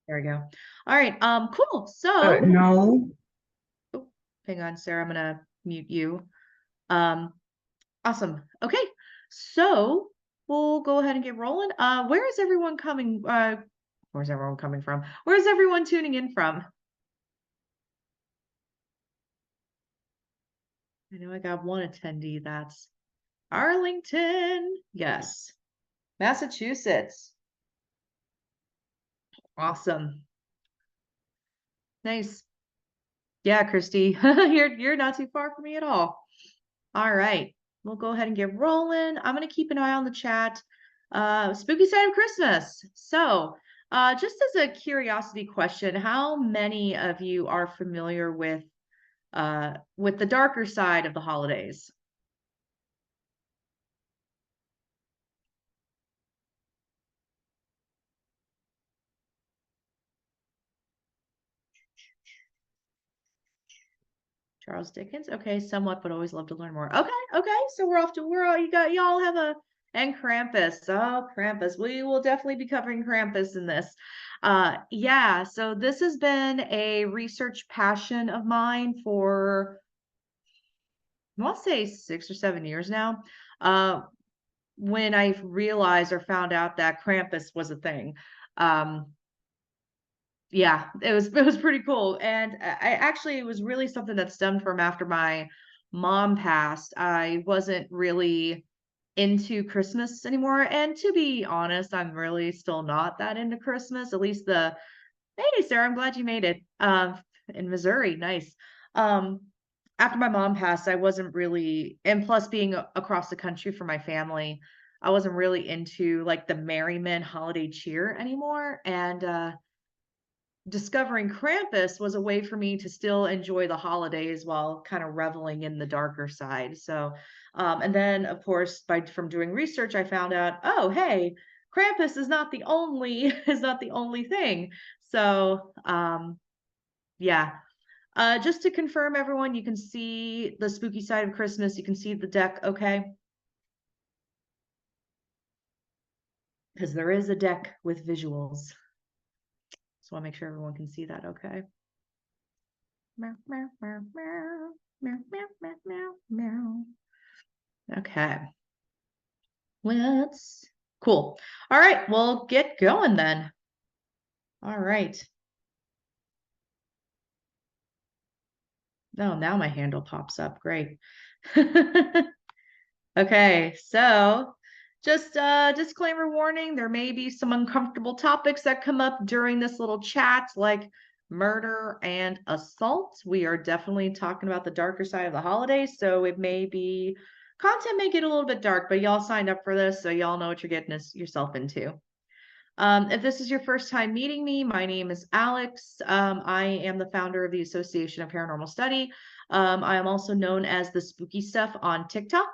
There we go. All right. Cool. No. Oh, hang on, Sarah. I'm gonna mute you. Um, awesome. Okay. So we'll go ahead and get rolling. Where is everyone coming? Where's everyone coming from? Where's everyone tuning in from? I know I got one attendee. That's Arlington. Yes. Massachusetts. Awesome. Nice. Yeah, Christy. You're not too far from me at all. All right. We'll go ahead and get rolling. I'm gonna keep an eye on the chat. Spooky side of Christmas. So, just as a curiosity question, how many of you are familiar with the darker side of the holidays? Charles Dickens. Okay, somewhat, but always love to learn more. Okay. So we're off to we're all you got y'all have a and Krampus. Oh, Krampus. We will definitely be covering Krampus in this. Yeah, so this has been a research passion of mine for I want to say 6 or 7 years now. Uh, when I realized or found out that Krampus was a thing. Um, yeah, it was pretty cool. And I actually it was really something that stemmed from after my mom passed. I wasn't really into Christmas anymore. And to be honest, I'm really still not that into Christmas. At least the hey Sarah, I'm glad you made it. In Missouri, nice. Um, after my mom passed, I wasn't really, and plus being across the country for my family, I wasn't really into like the merriment holiday cheer anymore. And discovering Krampus was a way for me to still enjoy the holidays while kind of reveling in the darker side. So, and then of course, from doing research, I found out, oh, hey, Krampus is not the only is not the only thing. So, yeah. Just to confirm, everyone, you can see the spooky side of Christmas. You can see the deck, okay? Because there is a deck with visuals. So I want to make sure everyone can see that, okay? Meow, meow, meow, meow, meow, meow, meow, meow, meow. Okay, let's, cool. All right, we'll get going then. All right. Oh, now my handle pops up. Great. Okay, so just a disclaimer warning, there may be some uncomfortable topics that come up during this little chat, like murder and assault. We are definitely talking about the darker side of the holidays, so it may be content may get a little bit dark, but y'all signed up for this, so y'all know what you're getting yourself into. If this is your first time meeting me, my name is Alex. I am the founder of the Association of Paranormal Study. I am also known as the Spooky Stuff on TikTok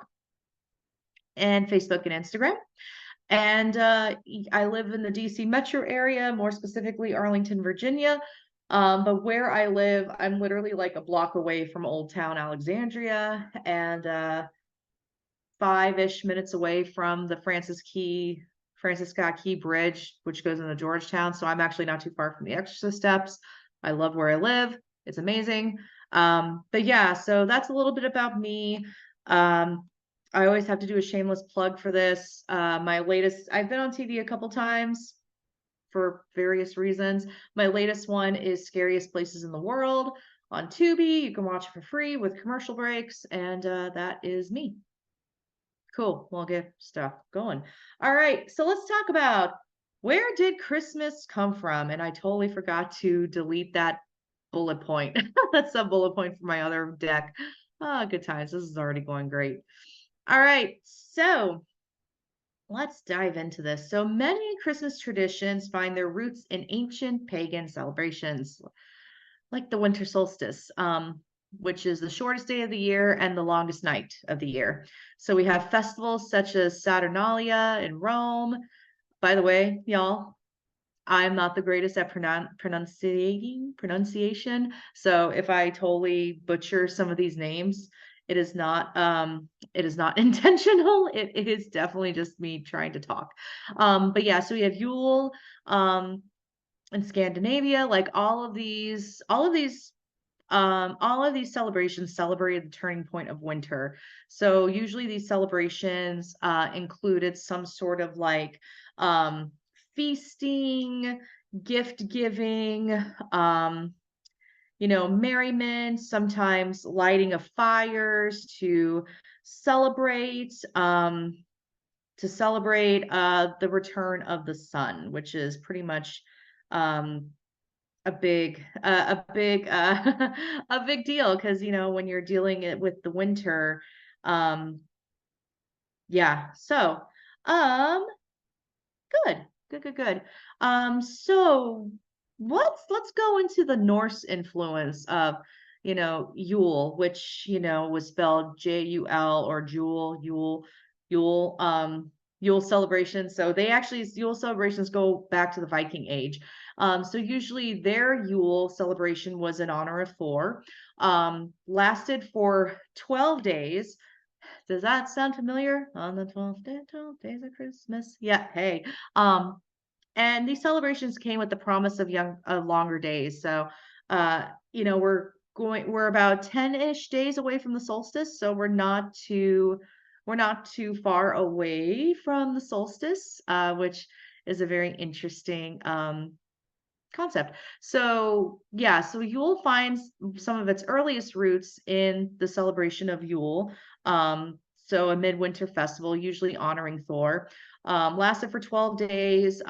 and Facebook and Instagram. And I live in the DC metro area, more specifically Arlington, Virginia. But where I live, I'm literally like a block away from Old Town Alexandria and 5-ish minutes away from the Francis Scott Key Bridge, which goes into Georgetown. So I'm actually not too far from the Exorcist Steps. I love where I live. It's amazing. But yeah, so that's a little bit about me. I always have to do a shameless plug for this. My latest, I've been on TV a couple times for various reasons. My latest one is Scariest Places in the World on Tubi. You can watch it for free with commercial breaks, and that is me. Cool. We'll get stuff going. All right. So let's talk about where did Christmas come from? And I totally forgot to delete that bullet point. That's a bullet point for my other deck. Ah, good times. This is already going great. All right. So let's dive into this. So many Christmas traditions find their roots in ancient pagan celebrations, like the winter solstice, which is the shortest day of the year and the longest night of the year. So we have festivals such as Saturnalia in Rome. By the way, y'all, I'm not the greatest at pronunciation. So if I totally butcher some of these names, it is not intentional. It is definitely just me trying to talk. But yeah, so we have Yule, um, in Scandinavia, like all of these celebrations celebrated the turning point of winter. So usually these celebrations included some sort of like um, feasting, gift giving, merriment, sometimes lighting of fires celebrate um, to celebrate the return of the sun, which is pretty much um, a big deal because when you're dealing it with the winter, um, yeah. So, um, good, good, good, good. So let's go into the Norse influence of Yule, which was spelled Jul or Yule, Yule celebration. So Yule celebrations go back to the Viking Age. So usually their Yule celebration was in honor of Thor. Lasted for 12 days. Does that sound familiar? On the 12th day, 12 days of Christmas. Yeah, hey. Um, and these celebrations came with the promise of longer days. So, we're about 10-ish days away from the solstice, so we're not too far away from the solstice, which is a very interesting concept. So, yeah, so Yule finds some of its earliest roots in the celebration of Yule. So a midwinter festival, usually honoring Thor, lasted for 12 days.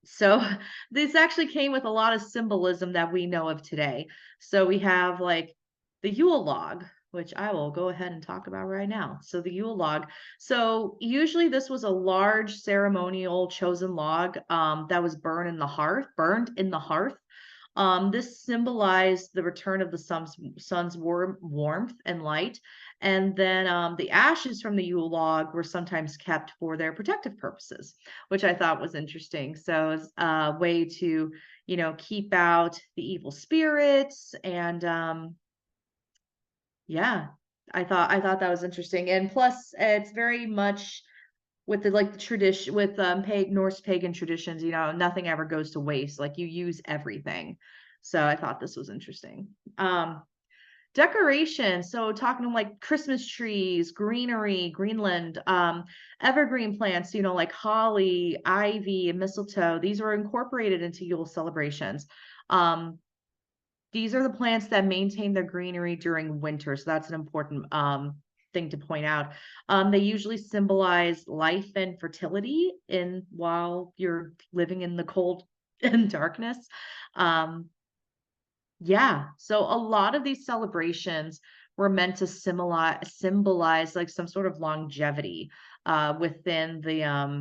So this actually came with a lot of symbolism that we know of today. So we have like the Yule log, which I will go ahead and talk about right now. So the Yule log. So usually this was a large ceremonial chosen log that was burned in the hearth. This symbolized the return of the sun's warmth and light. And then the ashes from the Yule log were sometimes kept for their protective purposes, which I thought was interesting. So it's a way to, keep out the evil spirits. And yeah, I thought that was interesting. And plus, it's very much with the tradition with Norse pagan traditions, nothing ever goes to waste. Like you use everything. So I thought this was interesting. Decoration. So talking like Christmas trees, greenery, Greenland, evergreen plants, like holly, ivy, and mistletoe. These were incorporated into Yule celebrations. Um, these are the plants that maintain their greenery during winter. So that's an important thing to point out. They usually symbolize life and fertility in while you're living in the cold and darkness. Um, yeah, so a lot of these celebrations were meant to symbolize like some sort of longevity within the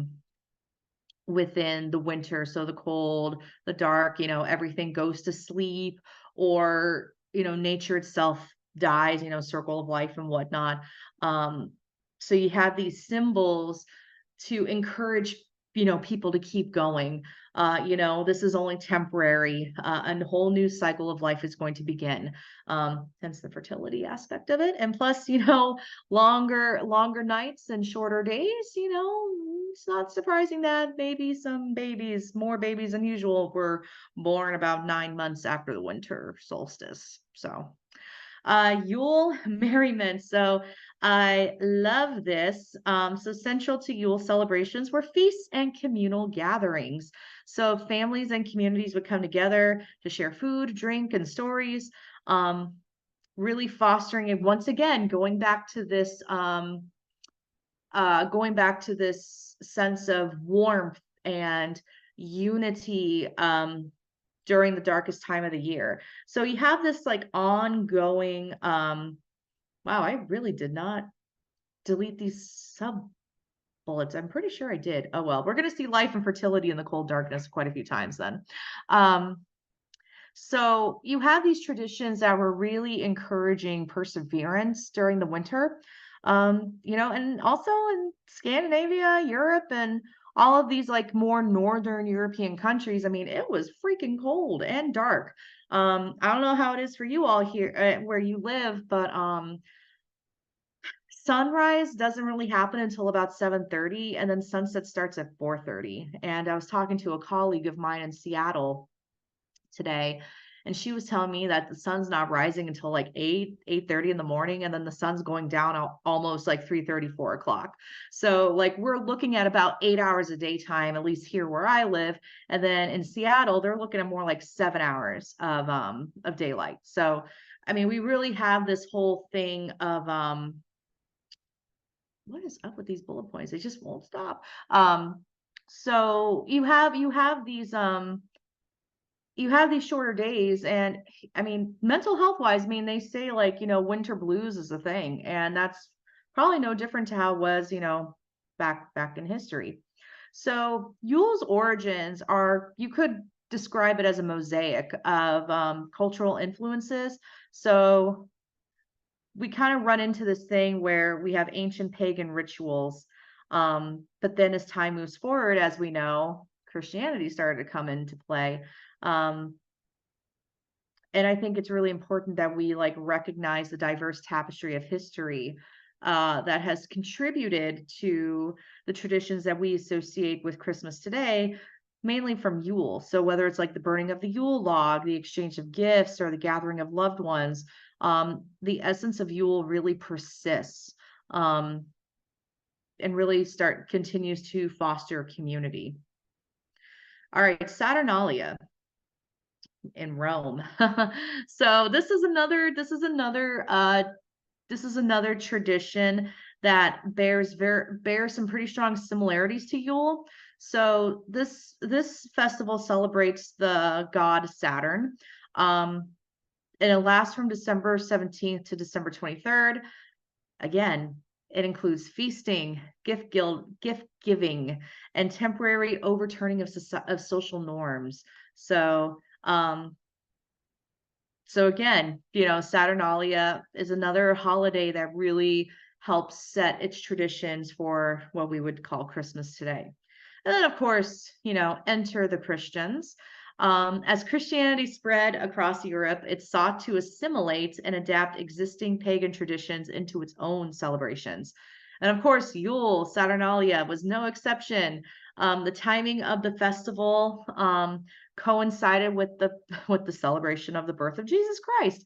winter. So the cold, the dark, everything goes to sleep, or nature itself dies, circle of life and whatnot. Um, so you have these symbols to encourage people to keep going. This is only temporary. A whole new cycle of life is going to begin. Hence the fertility aspect of it. And plus, longer nights and shorter days, it's not surprising that maybe more babies than usual, were born about 9 months after the winter solstice. So Yule merriment. So I love this. So central to Yule celebrations were feasts and communal gatherings. So families and communities would come together to share food, drink, and stories. Really fostering it once again, going back to this sense of warmth and unity during the darkest time of the year. So you have this like ongoing wow, I really did not delete these sub bullets. I'm pretty sure I did. Oh well, we're going to see life and fertility in the cold darkness quite a few times then. Um so you have these traditions that were really encouraging perseverance during the winter. And also in Scandinavia, Europe, and all of these like more northern European countries, I mean, it was freaking cold and dark. I don't know how it is for you all here where you live, but sunrise doesn't really happen until about 7:30, and then sunset starts at 4:30. And I was talking to a colleague of mine in Seattle today, and she was telling me that the sun's not rising until like 8:30 in the morning, and then the sun's going down almost like 3:30, 4 o'clock. So like we're looking at about 8 hours of daytime, at least here where I live. And then in Seattle, they're looking at more like 7 hours of daylight. So I mean, we really have this whole thing of what is up with these bullet points? They just won't stop. So you have these shorter days, and I mean, mental health wise, I mean, they say like, winter blues is a thing, and that's probably no different to how it was, back in history. So Yule's origins are, you could describe it as a mosaic of cultural influences. So we kind of run into this thing where we have ancient pagan rituals. But then as time moves forward, as we know, Christianity started to come into play. Um, and I think it's really important that we like recognize the diverse tapestry of history that has contributed to the traditions that we associate with Christmas today, mainly from Yule. So whether it's like the burning of the Yule log, the exchange of gifts, or the gathering of loved ones, the essence of Yule really persists, and really continues to foster community. All right, Saturnalia in Rome. So this is another tradition that bears some pretty strong similarities to Yule. So this festival celebrates the god Saturn. And it lasts from December 17th to December 23rd. Again, it includes feasting, gift giving, and temporary overturning of social norms. So again, Saturnalia is another holiday that really helps set its traditions for what we would call Christmas today. And then, of course, enter the Christians. As Christianity spread across Europe, it sought to assimilate and adapt existing pagan traditions into its own celebrations. And of course, Yule, Saturnalia was no exception. The timing of the festival coincided with the celebration of the birth of Jesus Christ.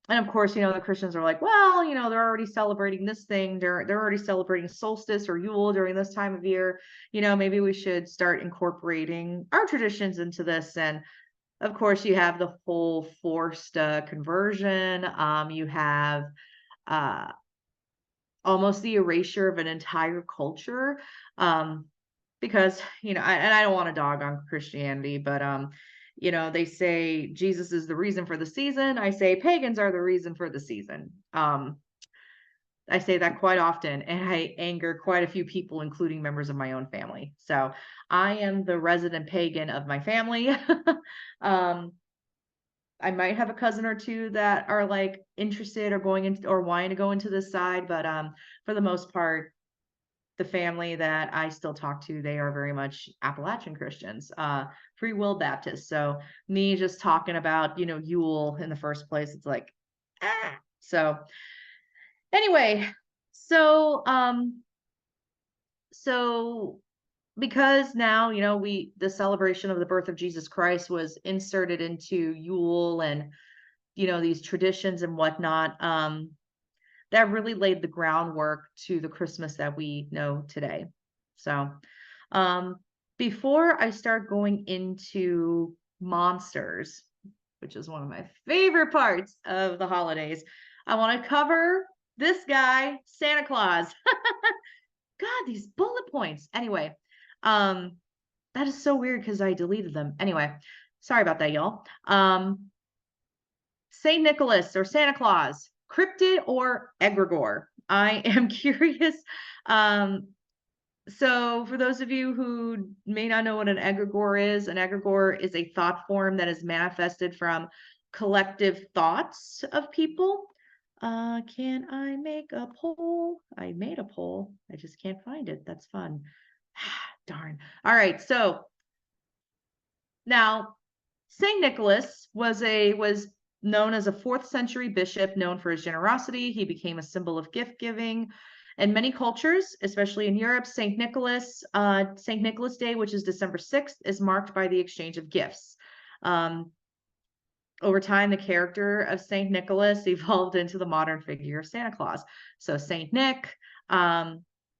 And of course, the Christians are like, well, they're already celebrating this thing. They're already celebrating solstice or Yule during this time of year. Maybe we should start incorporating our traditions into this. And of course, you have the whole forced conversion. You have almost the erasure of an entire culture. Because, and I don't want to dog on Christianity, but they say Jesus is the reason for the season. I say pagans are the reason for the season. I say that quite often, and I anger quite a few people, including members of my own family. So I am the resident pagan of my family. I might have a cousin or two that are like interested or going into or wanting to go into this side, but for the most part, the family that I still talk to, they are very much Appalachian Christians, Free Will Baptists. So me just talking about, Yule in the first place, it's like, ah. So anyway, so because now, the celebration of the birth of Jesus Christ was inserted into Yule and, these traditions and whatnot, that really laid the groundwork to the Christmas that we know today. So, before I start going into monsters, which is one of my favorite parts of the holidays, I want to cover this guy, Santa Claus. God, these bullet points. Anyway, that is so weird because I deleted them. Anyway, sorry about that, y'all. Saint Nicholas or Santa Claus, cryptid or egregore? I am curious. So for those of you who may not know what an egregore is a thought form that is manifested from collective thoughts of people. Can I make a poll? I made a poll. I just can't find it. That's fun. Darn. All right. So now Saint Nicholas was known as a 4th century bishop known for his generosity. He became a symbol of gift giving. In many cultures, especially in Europe, St. Nicholas Day, which is December 6th, is marked by the exchange of gifts. Over time, the character of St. Nicholas evolved into the modern figure of Santa Claus. So St. Nick,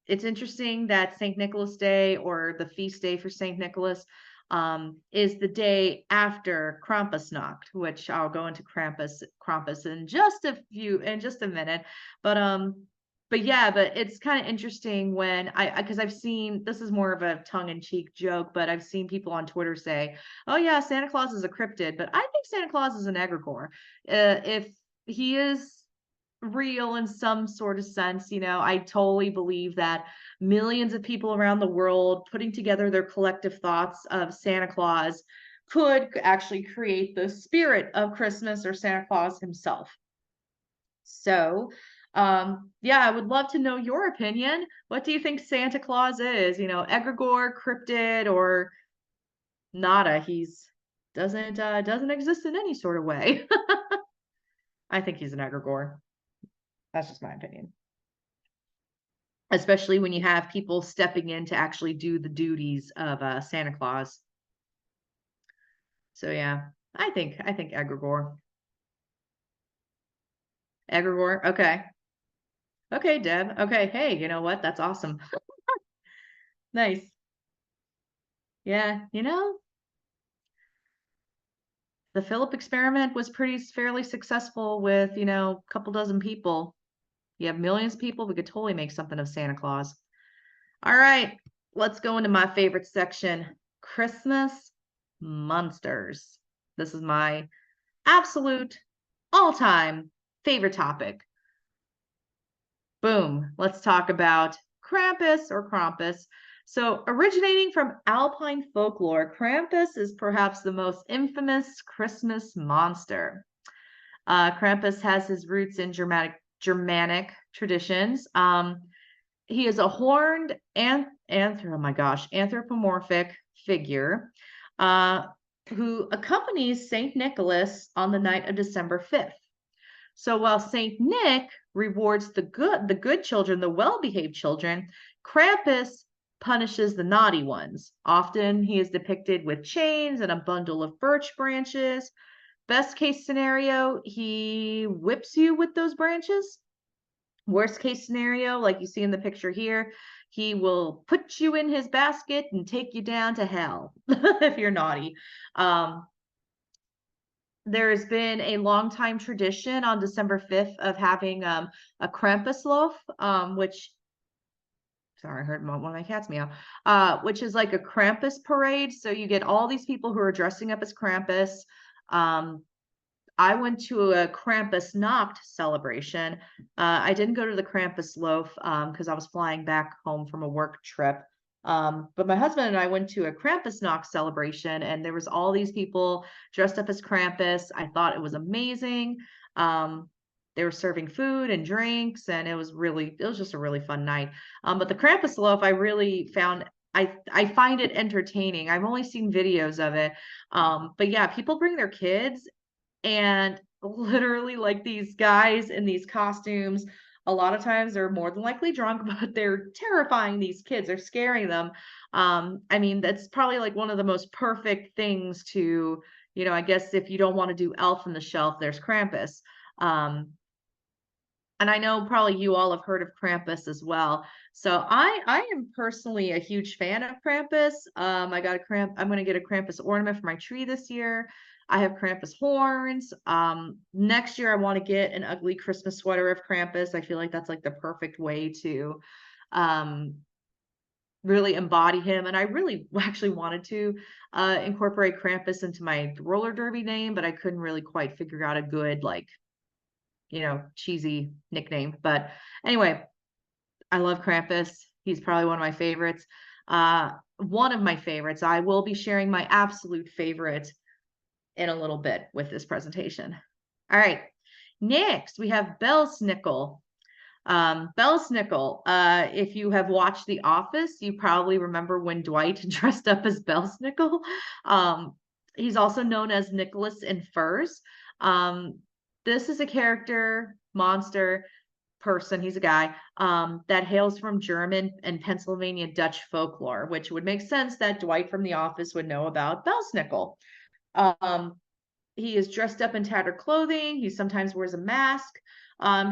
it's interesting that St. Nicholas Day, or the feast day for St. Nicholas, is the day after Krampusnacht, which I'll go into Krampus in just a minute. But yeah, but it's kind of interesting when because I've seen, this is more of a tongue-in-cheek joke, but I've seen people on Twitter say, oh yeah, Santa Claus is a cryptid, but I think Santa Claus is an egregore. If he is real in some sort of sense, I totally believe that millions of people around the world putting together their collective thoughts of Santa Claus could actually create the spirit of Christmas, or Santa Claus himself. So yeah, I would love to know your opinion. What do you think Santa Claus is? Egregore, cryptid, or nada? He's doesn't exist in any sort of way. I think he's an egregore. That's just my opinion. Especially when you have people stepping in to actually do the duties of Santa Claus. So yeah, I think egregore. Egregore, okay. Okay, Deb. Okay, hey, you know what? That's awesome. Nice. Yeah, the Philip experiment was fairly successful with, a couple dozen people. You have millions of people, we could totally make something of Santa Claus. All right, let's go into my favorite section, Christmas monsters. This is my absolute all-time favorite topic. Boom, let's talk about Krampus, or Krampus. So, originating from Alpine folklore, Krampus is perhaps the most infamous Christmas monster. Krampus has his roots in Germanic traditions. He is a horned anthropomorphic figure who accompanies Saint Nicholas on the night of December 5th. So while Saint Nick rewards the good children, the well-behaved children, Krampus punishes the naughty ones. Often he is depicted with chains and a bundle of birch branches. Best case scenario, he whips you with those branches. Worst case scenario, like you see in the picture here, he will put you in his basket and take you down to hell if you're naughty. There's been a long time tradition on December 5th of having a Krampus loaf, which, sorry, I heard one of my cats meow, which is like a Krampus parade. So you get all these people who are dressing up as Krampus. I went to a Krampusnacht celebration. I didn't go to the Krampus loaf because I was flying back home from a work trip. But my husband and I went to a Krampusnacht celebration, and there was all these people dressed up as Krampus. I thought it was amazing. They were serving food and drinks, and it was just a really fun night. But the Krampus loaf, I really found, I find it entertaining. I've only seen videos of it. But yeah, people bring their kids, and literally, like, these guys in these costumes, a lot of times they're more than likely drunk, but they're terrifying these kids. They're scaring them. I mean, that's probably like one of the most perfect things to, I guess if you don't want to do Elf on the Shelf, there's Krampus. And I know probably you all have heard of Krampus as well. So I am personally a huge fan of Krampus. I'm going to get a Krampus ornament for my tree this year. I have Krampus horns. Next year I want to get an ugly Christmas sweater of Krampus. I feel like that's like the perfect way to really embody him. And I really actually wanted to incorporate Krampus into my roller derby name, but I couldn't really quite figure out a good, like, cheesy nickname. But anyway, I love Krampus. He's probably one of my favorites. One of my favorites. I will be sharing my absolute favorite in a little bit with this presentation. All right. Next, we have Belsnickel. Belsnickel, if you have watched The Office, you probably remember when Dwight dressed up as Belsnickel. He's also known as Nicholas in Furs. This is a character, monster, person, he's a guy, that hails from German and Pennsylvania Dutch folklore, which would make sense that Dwight from The Office would know about Belsnickel. Um, he is dressed up in tattered clothing. He sometimes wears a mask.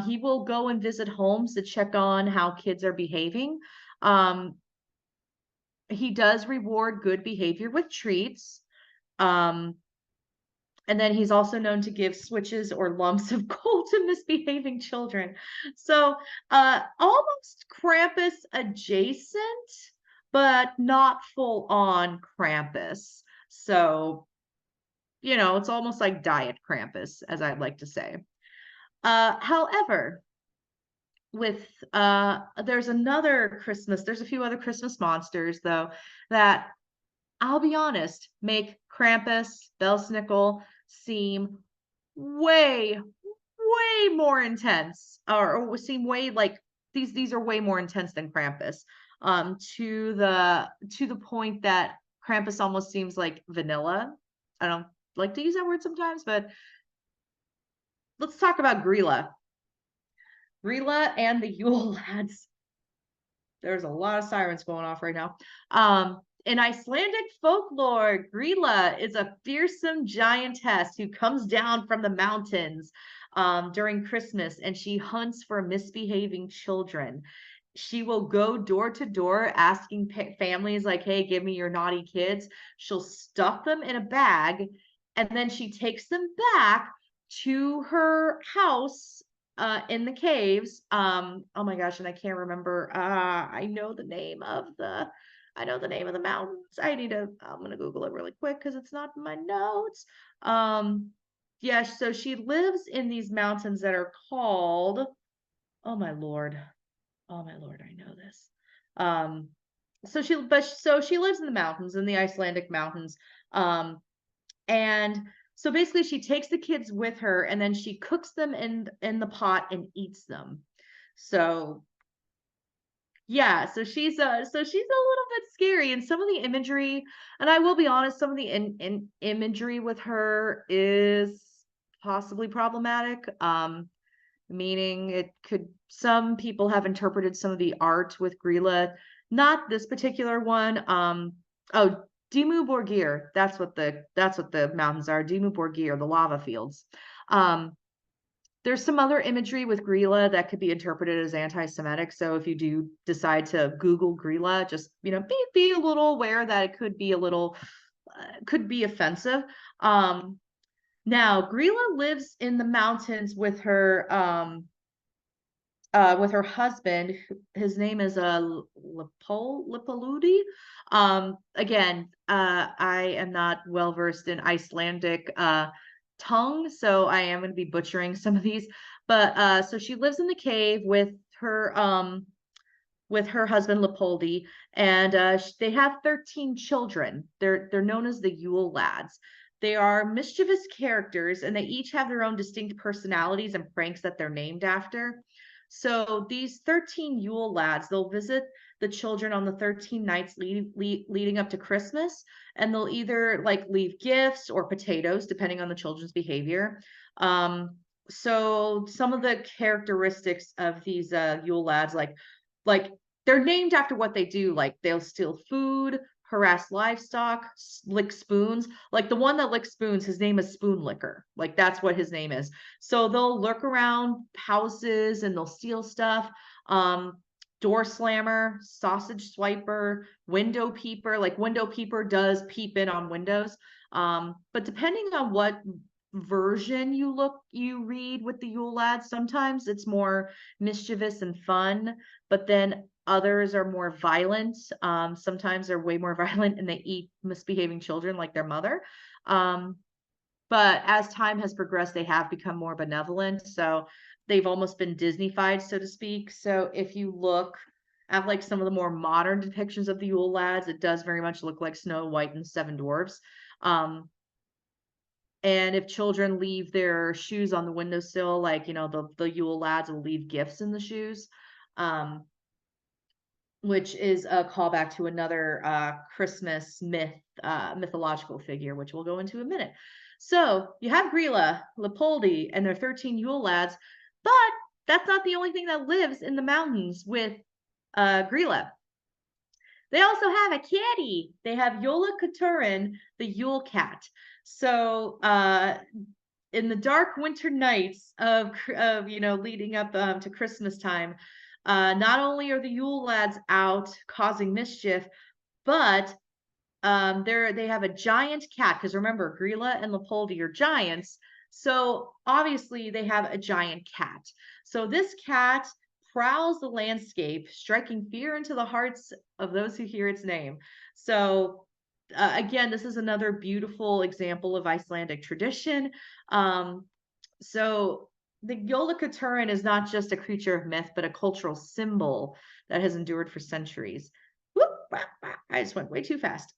He will go and visit homes to check on how kids are behaving. Um, he does reward good behavior with treats. Um, and then he's also known to give switches or lumps of coal to misbehaving children. So almost Krampus adjacent, but not full on Krampus. So, it's almost like Diet Krampus, as I'd like to say. However, with there's a few other Christmas monsters though that I'll be honest, make Krampus, Belsnickel seem way, way more intense, or seem way like these are way more intense than Krampus. To the point that Krampus almost seems like vanilla. I don't like to use that word sometimes, but let's talk about Grilla. Grilla and the Yule lads. There's a lot of sirens going off right now. In Icelandic folklore, Grilla is a fearsome giantess who comes down from the mountains during Christmas, and she hunts for misbehaving children. She will go door to door asking families like, hey, give me your naughty kids. She'll stuff them in a bag, and then she takes them back to her house in the caves. Oh my gosh, and I can't remember. I know the name of the mountains. I'm gonna Google it really quick because it's not in my notes. Yeah, so she lives in these mountains that are called, oh my lord. Oh my lord, I know this. So she lives in the mountains, in the Icelandic mountains. And so basically she takes the kids with her and then she cooks them in the pot and eats them. So yeah, so she's a little bit scary, and some of the imagery, and I will be honest, some of the in imagery with her is possibly problematic. Meaning some people have interpreted some of the art with Grilla, not this particular one. Oh, Dimmu Borgir, that's what the mountains are. Dimmu Borgir, the lava fields. There's some other imagery with Grilla that could be interpreted as anti-Semitic. So if you do decide to Google Grilla, just be a little aware that it could be could be offensive. Now Grilla lives in the mountains with her husband. His name is Lipaludi. Again, I am not well versed in Icelandic tongue, so I am going to be butchering some of these. But so she lives in the cave with her husband Lipoldi, and they have 13 children. They're known as the Yule lads. They are mischievous characters, and they each have their own distinct personalities and pranks that they're named after. So these 13 Yule lads, they'll visit the children on the 13 nights leading up to Christmas, and they'll either like leave gifts or potatoes, depending on the children's behavior. So some of the characteristics of these Yule lads, like they're named after what they do. Like they'll steal food, harass livestock, lick spoons. Like the one that licks spoons, his name is Spoon Licker. Like that's what his name is. So they'll lurk around houses and they'll steal stuff. Door slammer, sausage swiper, window peeper. Like window peeper does peep in on windows. But depending on what version you read with the Yule lads, sometimes it's more mischievous and fun, but then others are more violent. Sometimes they're way more violent and they eat misbehaving children like their mother. But as time has progressed, they have become more benevolent. So they've almost been Disney-fied, so to speak. So if you look at like some of the more modern depictions of the Yule lads, it does very much look like Snow White and Seven Dwarfs. And if children leave their shoes on the windowsill, like, the Yule lads will leave gifts in the shoes. which is a callback to another Christmas mythological figure, which we'll go into in a minute. So you have Grilla, Leopoldi, and their 13 Yule lads, but that's not the only thing that lives in the mountains with Grilla. They also have a kitty. They have Yola Katurin, the Yule cat. So in the dark winter nights of leading up to Christmas time, not only are the Yule lads out causing mischief, but they have a giant cat, because remember, Grilla and Leopoldi are giants. So obviously they have a giant cat. So this cat prowls the landscape, striking fear into the hearts of those who hear its name. So again, this is another beautiful example of Icelandic tradition. So the Jólakaturin is not just a creature of myth, but a cultural symbol that has endured for centuries. Whoop, I just went way too fast.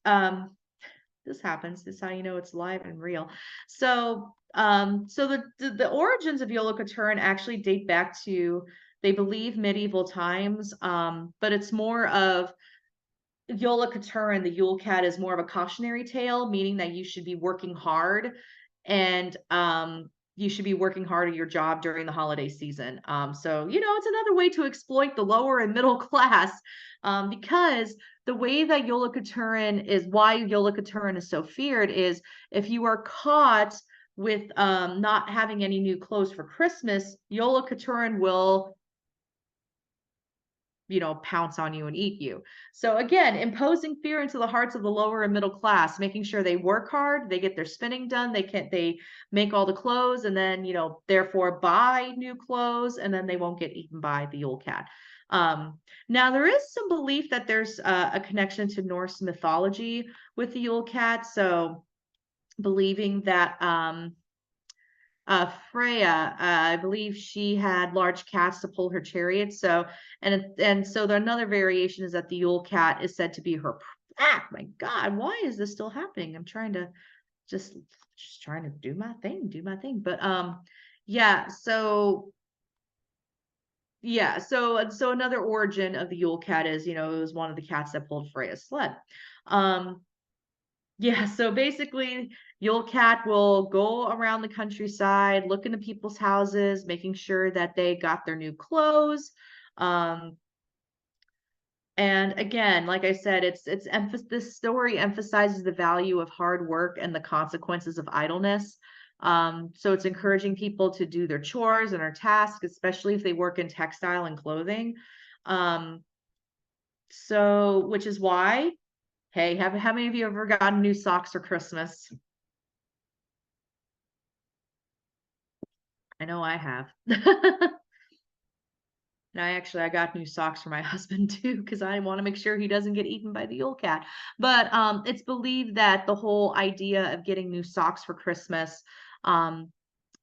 This happens. This is how you know it's live and real. So, the origins of Jólakaturin actually date back to, they believe, medieval times. But it's more of Jólakaturin, the Yule cat, is more of a cautionary tale, meaning that you should be working hard, and you should be working hard at your job during the holiday season. So, it's another way to exploit the lower and middle class, because the way that why Jólakaturin is so feared is if you are caught with not having any new clothes for Christmas, Jólakaturin will pounce on you and eat you. So again, imposing fear into the hearts of the lower and middle class, making sure they work hard, they get their spinning done, they make all the clothes, and then, therefore buy new clothes, and then they won't get eaten by the Yule cat. Now there is some belief that there's a connection to Norse mythology with the Yule cat. So believing that, Freya, I believe she had large cats to pull her chariot. So, another variation is that the Yule cat is said to be her. My God, why is this still happening? I'm trying to just trying to do my thing. But yeah. So another origin of the Yule cat is, it was one of the cats that pulled Freya's sled. Yeah, so basically, Yule Cat will go around the countryside, look into people's houses, making sure that they got their new clothes. And again, like I said, this story emphasizes the value of hard work and the consequences of idleness. So it's encouraging people to do their chores and their tasks, especially if they work in textile and clothing. Which is why, hey, how many of you ever gotten new socks for Christmas? I know I have. And I got new socks for my husband too, because I want to make sure he doesn't get eaten by the Yule cat. But it's believed that the whole idea of getting new socks for Christmas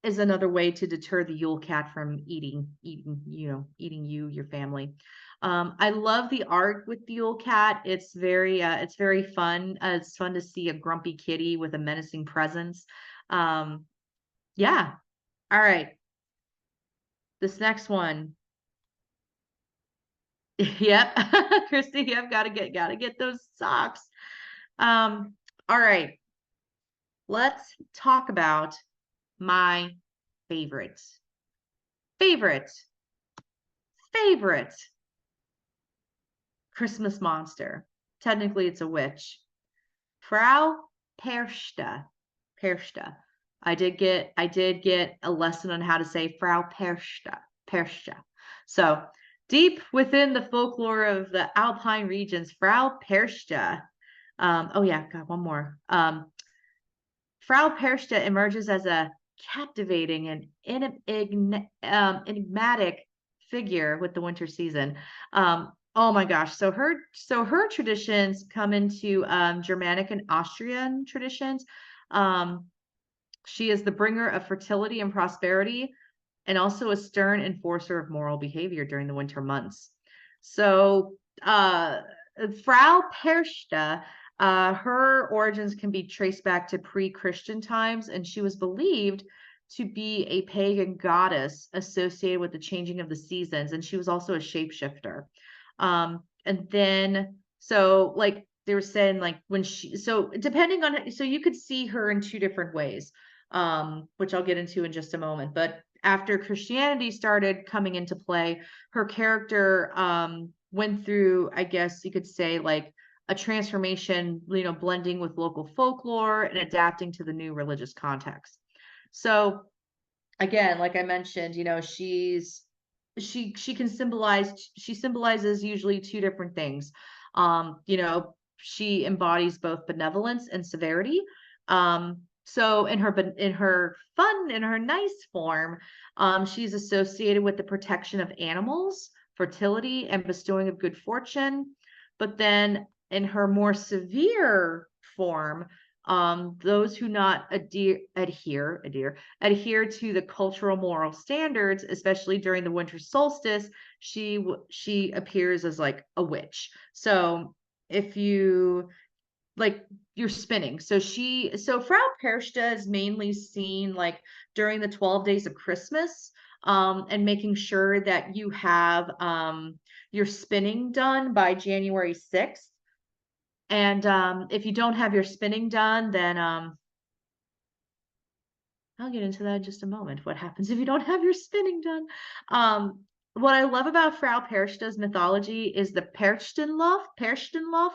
is another way to deter the Yule cat from eating you, your family. I love the art with the Yule cat. It's very fun. It's fun to see a grumpy kitty with a menacing presence. Yeah. All right. This next one. Yep. Christy, yep, gotta get those socks. All right. Let's talk about my favorite Christmas monster. Technically, it's a witch. Frau Persta. Persta. I did get a lesson on how to say Frau Persta. Persta. So deep within the folklore of the Alpine regions, Frau Persta. Oh yeah, got one more. Frau Persta emerges as a captivating and enigmatic figure with the winter season. Oh my gosh. So her traditions come into Germanic and Austrian traditions. She is the bringer of fertility and prosperity, and also a stern enforcer of moral behavior during the winter months. So Frau Persta, her origins can be traced back to pre-Christian times, and she was believed to be a pagan goddess associated with the changing of the seasons, and she was also a shapeshifter. and then so like they were saying like when she so depending on so you could see her in two different ways, which I'll get into in just a moment. But after Christianity started coming into play, her character went through, I guess you could say, like a transformation, blending with local folklore and adapting to the new religious context. So again, like I mentioned, she symbolizes usually two different things. She embodies both benevolence and severity. So in her nice form, she's associated with the protection of animals, fertility, and bestowing of good fortune. But then in her more severe form, those who not adhere to the cultural moral standards, especially during the winter solstice, she appears as like a witch. So if you like you're spinning. So Frau Perchta is mainly seen like during the 12 days of Christmas, and making sure that you have your spinning done by January 6th. And if you don't have your spinning done, then I'll get into that in just a moment. What happens if you don't have your spinning done? What I love about Frau Perchta's mythology is the Perchtenlauf,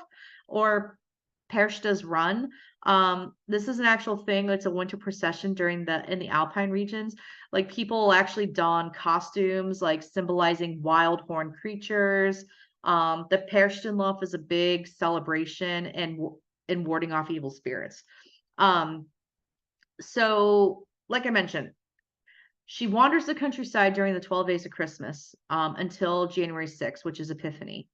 or Perchta's Run. This is an actual thing. It's a winter procession in the Alpine regions. Like people will actually don costumes like symbolizing wild horned creatures. The Perchtenlauf is a big celebration and warding off evil spirits. So like I mentioned, she wanders the countryside during the 12 days of Christmas, until January 6th, which is Epiphany.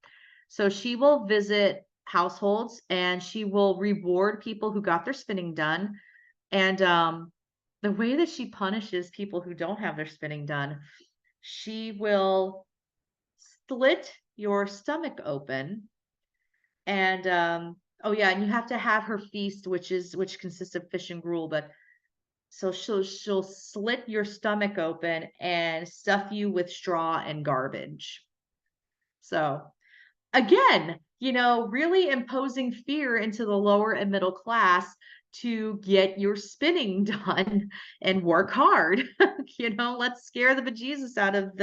So she will visit households and she will reward people who got their spinning done. And the way that she punishes people who don't have their spinning done, she will split your stomach open. And oh yeah, and you have to have her feast, which consists of fish and gruel, but so she'll slit your stomach open and stuff you with straw and garbage. So again, really imposing fear into the lower and middle class to get your spinning done and work hard. Let's scare the bejesus out of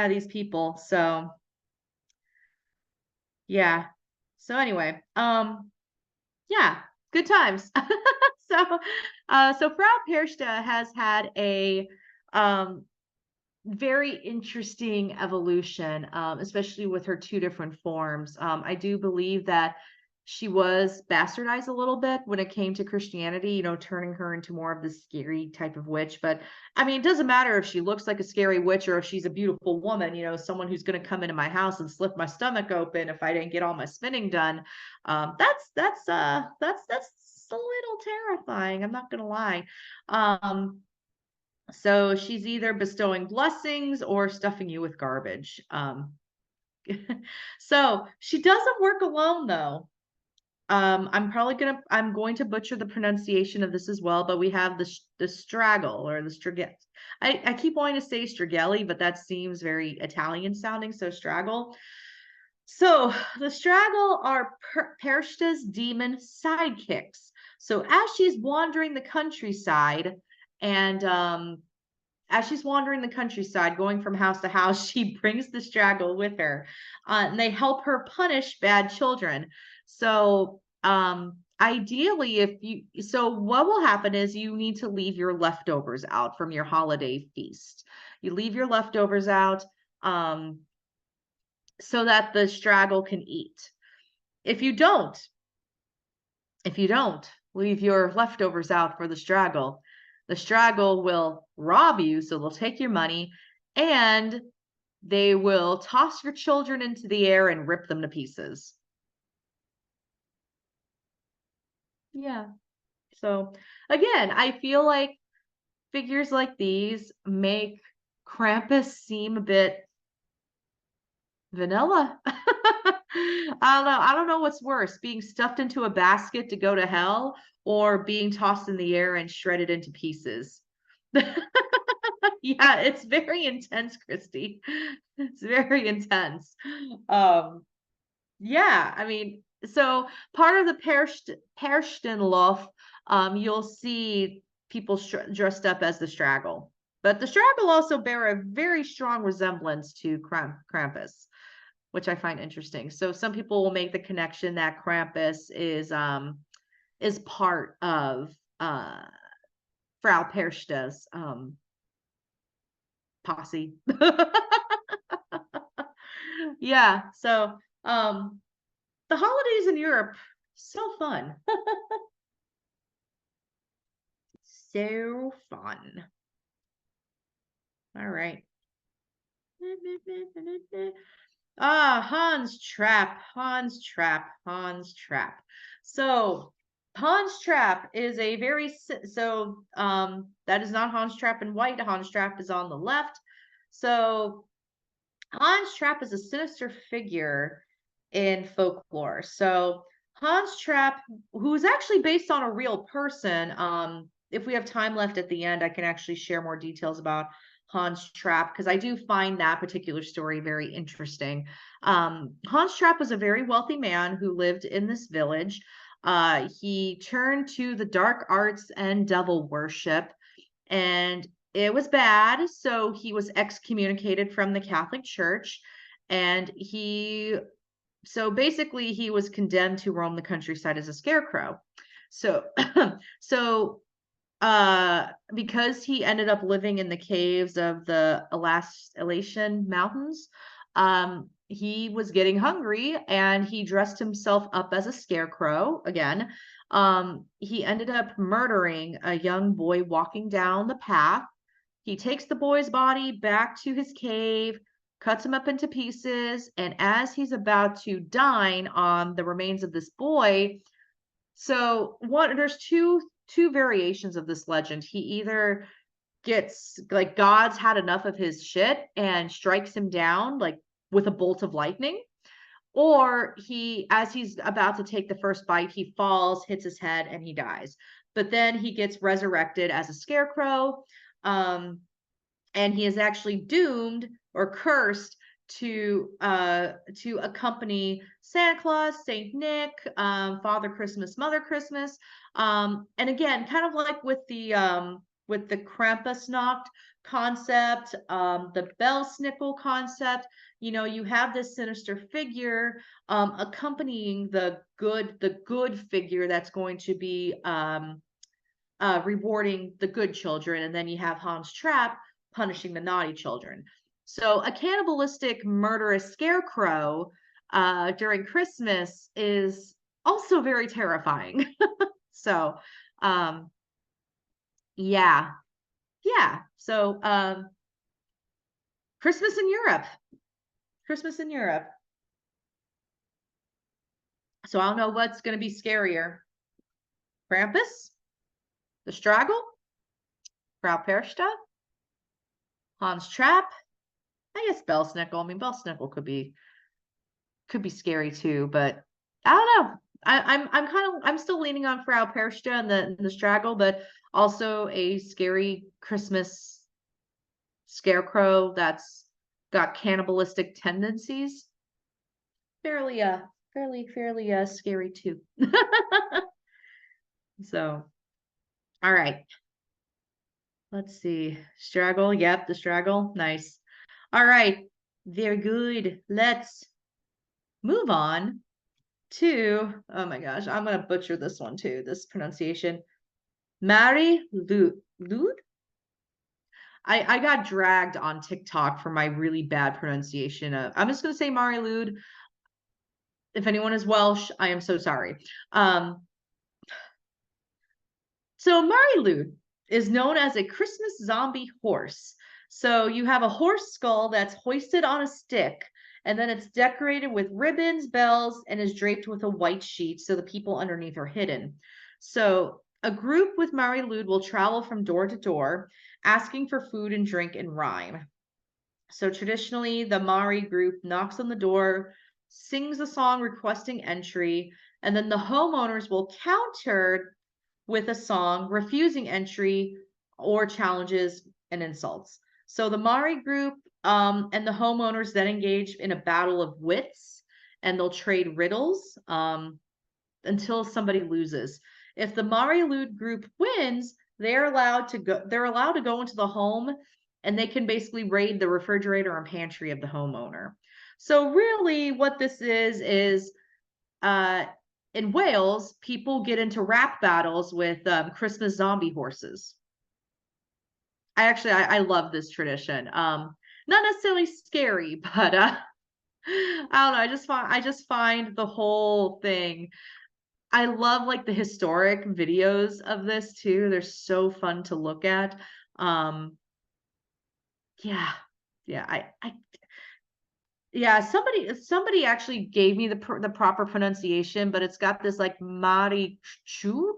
these people. So yeah. So anyway, yeah, good times. So Frau Perchta has had a um, very interesting evolution, especially with her two different forms. I do believe that she was bastardized a little bit when it came to Christianity, turning her into more of the scary type of witch. But I mean, it doesn't matter if she looks like a scary witch or if she's a beautiful woman, someone who's going to come into my house and slit my stomach open if I didn't get all my spinning done. That's a little terrifying. I'm not going to lie. So she's either bestowing blessings or stuffing you with garbage. So she doesn't work alone though. I'm going to butcher the pronunciation of this as well, but we have the straggle or the straggle. I keep wanting to say straggelli, but that seems very Italian sounding. So straggle. So the straggle are Perchta's demon sidekicks. So as she's wandering the countryside, and as she's wandering the countryside, going from house to house, she brings the straggle with her, and they help her punish bad children. So ideally, what will happen is you need to leave your leftovers out from your holiday feast. You leave your leftovers out, so that the straggle can eat. If you don't, leave your leftovers out for the straggle will rob you, so they'll take your money and they will toss your children into the air and rip them to pieces. Yeah. So again, I feel like figures like these make Krampus seem a bit vanilla. I don't know what's worse, being stuffed into a basket to go to hell or being tossed in the air and shredded into pieces. Yeah, it's very intense, Christy. It's very intense. Um, Yeah, I mean, so part of the Perchtenlof, you'll see people dressed up as the Straggle. But the Straggle also bear a very strong resemblance to Krampus, which I find interesting. So some people will make the connection that Krampus is part of Frau Perchta's posse. Yeah, so the holidays in Europe, so fun. So fun. All right. Ah, Hans Trap, Hans Trap, Hans Trap. So Hans Trap is a very that is not Hans Trap in white. Hans Trap is on the left. So Hans Trap is a sinister figure in folklore. So Hans Trap, who's actually based on a real person, if we have time left at the end, I can actually share more details about Hans Trap because I do find that particular story very interesting. Hans Trap was a very wealthy man who lived in this village. He turned to the dark arts and devil worship, and it was bad. So he was excommunicated from the Catholic Church, and so basically he was condemned to roam the countryside as a scarecrow. So, so because he ended up living in the caves of the Alaskan Mountains, he was getting hungry and he dressed himself up as a scarecrow again. He ended up murdering a young boy walking down the path. He takes the boy's body back to his cave, cuts him up into pieces, and as he's about to dine on the remains of this boy, there's two variations of this legend. He either gets like God's had enough of his shit and strikes him down like with a bolt of lightning, or as he's about to take the first bite, he falls, hits his head, and he dies. But then he gets resurrected as a scarecrow, and he is actually doomed or cursed to accompany Santa Claus, Saint Nick, Father Christmas, Mother Christmas, and again, kind of like with the Krampusnacht concept, the Belsnickel concept. You know, you have this sinister figure accompanying the good figure that's going to be rewarding the good children, and then you have Hans Trap punishing the naughty children. So a cannibalistic, murderous scarecrow during Christmas is also very terrifying. So, yeah, yeah. So, Christmas in Europe. Christmas in Europe. So I don't know what's going to be scarier. Krampus, the Straggle, Frau Perchta, Hans Trap. I guess Belsnickel. I mean, Belsnickel could be scary too, but I don't know. I'm still leaning on Frau Perchta and the Straggle, but also a scary Christmas scarecrow that's got cannibalistic tendencies. Fairly scary too. So, all right. Let's see. Straggle. Yep, the Straggle. Nice. All right. Very good. Let's move on to, oh my gosh, I'm going to butcher this one too, this pronunciation. Mary Lude? I got dragged on TikTok for my really bad pronunciation. I'm just going to say Mari Lude. If anyone is Welsh, I am so sorry. So Mari Lude is known as a Christmas zombie horse. So you have a horse skull that's hoisted on a stick, and then it's decorated with ribbons, bells, and is draped with a white sheet so the people underneath are hidden. So a group with Mari Lude will travel from door to door, asking for food and drink in rhyme. So traditionally, the Mari group knocks on the door, sings a song requesting entry, and then the homeowners will counter with a song refusing entry or challenges and insults. So the Mari group and the homeowners then engage in a battle of wits, and they'll trade riddles until somebody loses. If the Marilud group wins, they're allowed to go into the home, and they can basically raid the refrigerator and pantry of the homeowner. So really what this is uh in Wales, people get into rap battles with Christmas zombie horses. I love this tradition. Not necessarily scary, but I don't know. I just find the whole thing. I love like the historic videos of this too. They're so fun to look at. Um, yeah, yeah. Yeah. Somebody actually gave me the proper pronunciation, but it's got this like Mari Chu.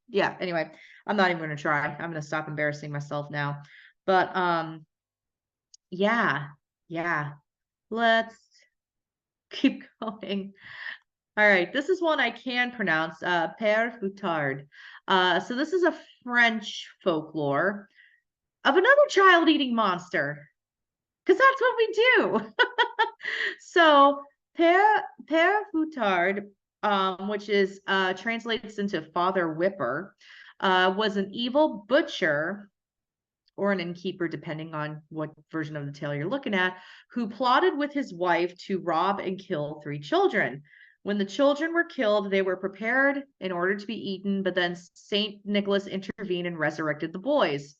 Yeah. Anyway, I'm not even gonna try. I'm gonna stop embarrassing myself now. But yeah, yeah. Let's keep going. All right, this is one I can pronounce, Père Fouettard. So this is a French folklore of another child-eating monster, because that's what we do. So Père Fouettard, which is translates into Father Whipper, was an evil butcher or an innkeeper, depending on what version of the tale you're looking at, who plotted with his wife to rob and kill three children. When the children were killed, they were prepared in order to be eaten, but then Saint Nicholas intervened and resurrected the boys.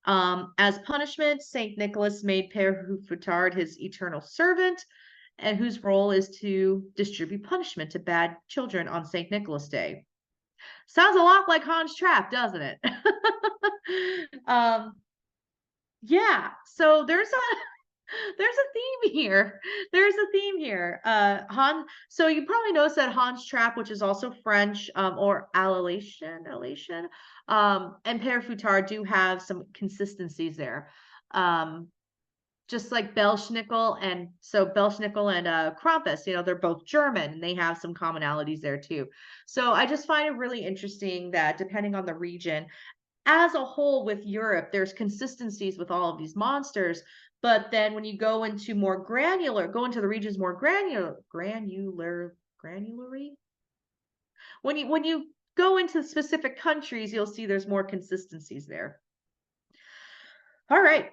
As punishment, Saint Nicholas made Père Fouettard his eternal servant, and whose role is to distribute punishment to bad children on Saint Nicholas Day. Sounds a lot like Hans Trap, doesn't it? um, yeah, so there's a theme here. There's a theme here. So you probably noticed that Hans Trap, which is also French, or Alsatian, and Père Fouettard do have some consistencies there. Um, just like Belschnickel and Krampus, they're both German and they have some commonalities there too. So I just find it really interesting that depending on the region, as a whole with Europe, there's consistencies with all of these monsters. But then when you go into go into the regions more granularly. When you go into specific countries, you'll see there's more consistencies there. All right.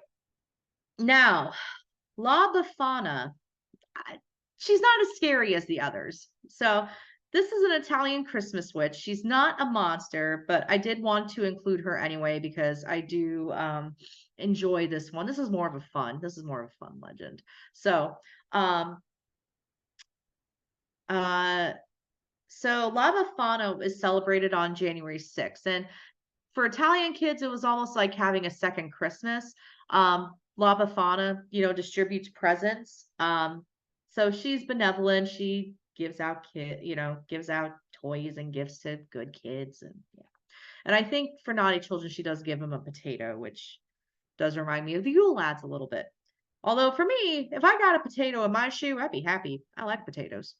Now, La Befana, she's not as scary as the others. So this is an Italian Christmas witch. She's not a monster, but I did want to include her anyway because I do enjoy this one. This is more of a fun. This is more of a fun legend. So, um, uh, so La Befana is celebrated on January 6th, and for Italian kids, it was almost like having a second Christmas. La Befana, distributes presents. So she's benevolent. She gives out toys and gifts to good kids, and yeah. And I think for naughty children, she does give them a potato, which does remind me of the Yule Lads a little bit. Although for me, if I got a potato in my shoe, I'd be happy. I like potatoes.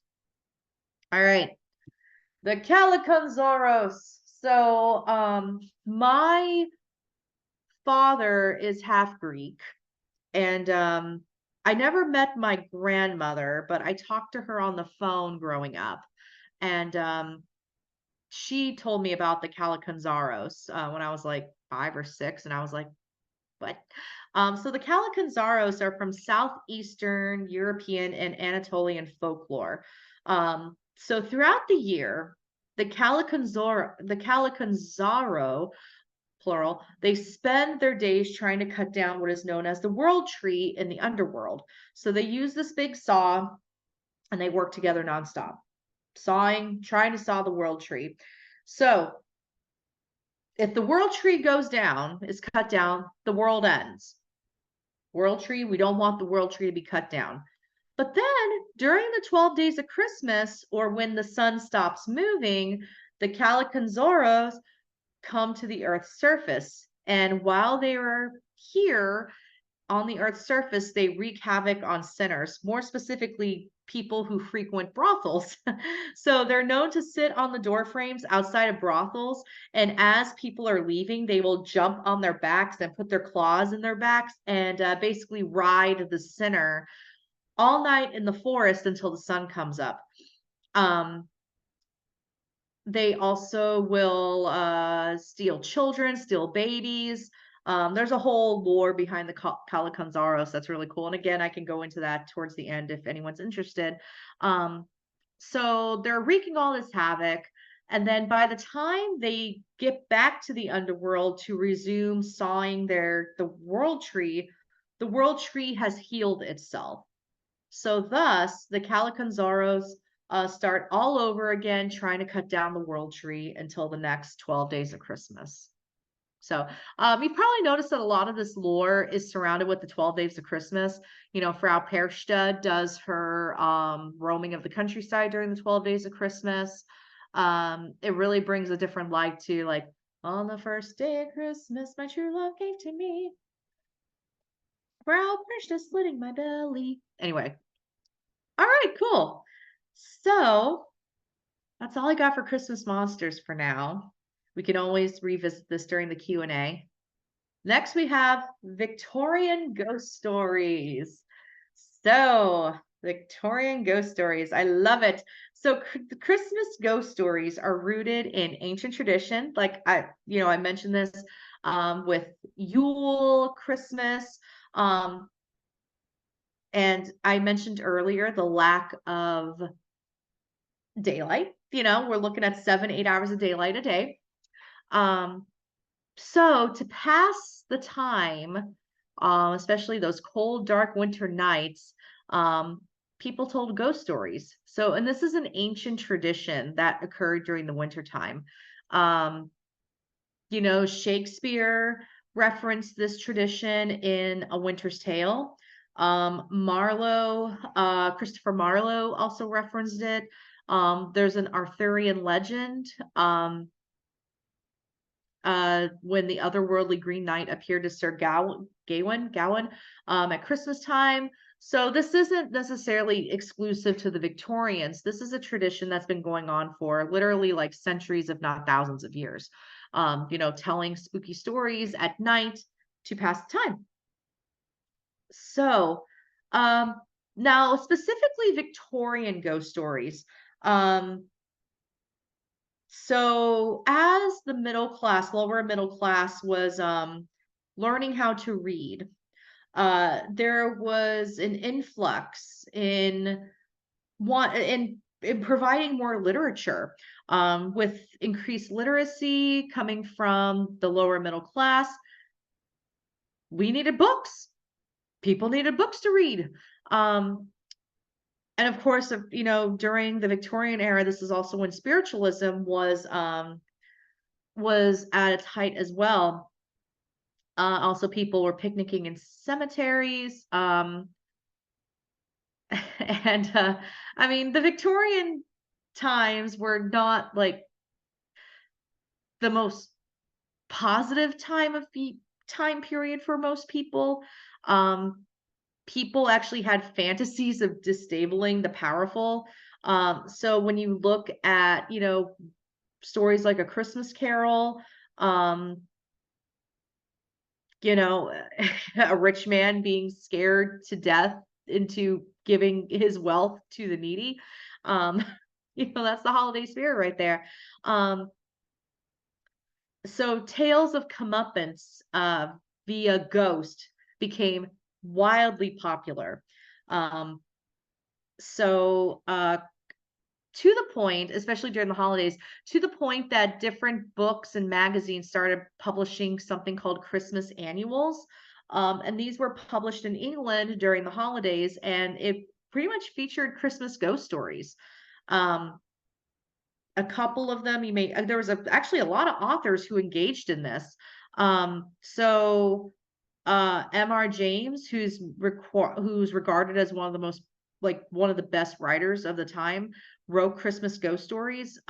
All right, the Calicanzoros. So, my father is half Greek, and I never met my grandmother, but I talked to her on the phone growing up, and she told me about the Calicanzaros when I was like 5 or 6, and I was like, "What?" So the Calicanzaros are from southeastern European and Anatolian folklore. So throughout the year, the Calicanzaro plural, they spend their days trying to cut down what is known as the world tree in the underworld. So they use this big saw and they work together nonstop, trying to saw the world tree. So if the world tree is cut down, the world ends. World tree, we don't want the world tree to be cut down. But then during the 12 days of Christmas, or when the sun stops moving, the Calicanzoros come to the Earth's surface. And while they are here on the Earth's surface, they wreak havoc on sinners, more specifically, people who frequent brothels. So they're known to sit on the door frames outside of brothels. And as people are leaving, they will jump on their backs and put their claws in their backs and basically ride the sinner all night in the forest until the sun comes up. Um, they also will steal children, steal babies. There's a whole lore behind the Calacanzaros that's really cool. And again, I can go into that towards the end if anyone's interested. Um, so they're wreaking all this havoc. And then by the time they get back to the underworld to resume sawing the world tree has healed itself. So thus, the Calacanzaros start all over again, trying to cut down the world tree until the next 12 days of Christmas. So you've probably noticed that a lot of this lore is surrounded with the 12 days of Christmas. You know, Frau Perchta does her roaming of the countryside during the 12 days of Christmas. It really brings a different light to like, on the first day of Christmas, my true love gave to me. Frau Perchta slitting my belly. Anyway, all right, cool. So that's all I got for Christmas monsters for now. We can always revisit this during the Q&A. Next, we have Victorian ghost stories. So, Victorian ghost stories. I love it. So, the Christmas ghost stories are rooted in ancient tradition. Like I mentioned this with Yule, Christmas, and I mentioned earlier the lack of daylight. You know, we're looking at 7, 8 hours of daylight a day. So to pass the time, especially those cold, dark winter nights, people told ghost stories. So, and this is an ancient tradition that occurred during the winter time. You know, Shakespeare referenced this tradition in A Winter's Tale. Christopher Marlowe also referenced it. There's an Arthurian legend. When the otherworldly Green Knight appeared to Sir Gawain at Christmas time. So this isn't necessarily exclusive to the Victorians. This is a tradition that's been going on for literally like centuries, if not thousands of years. You know, telling spooky stories at night to pass the time. So, now specifically Victorian ghost stories. So as the lower middle class was learning how to read, there was an influx in providing more literature, with increased literacy coming from the lower middle class. We needed books. People needed books to read. And of course, you know, during the Victorian era, this is also when spiritualism was at its height as well. Also, people were picnicking in cemeteries. And I mean, the Victorian times were not like the most positive time period for most people. People actually had fantasies of disabling the powerful. So when you look at, you know, stories like A Christmas Carol, you know, a rich man being scared to death into giving his wealth to the needy. You know, that's the holiday spirit right there. So tales of comeuppance via ghost became wildly popular. So to the point, especially during the holidays, to the point that different books and magazines started publishing something called Christmas annuals. And these were published in England during the holidays, and it pretty much featured Christmas ghost stories. A couple of them there was actually a lot of authors who engaged in this. So M.R. James, who's regarded as one of the best writers of the time, wrote Christmas ghost stories.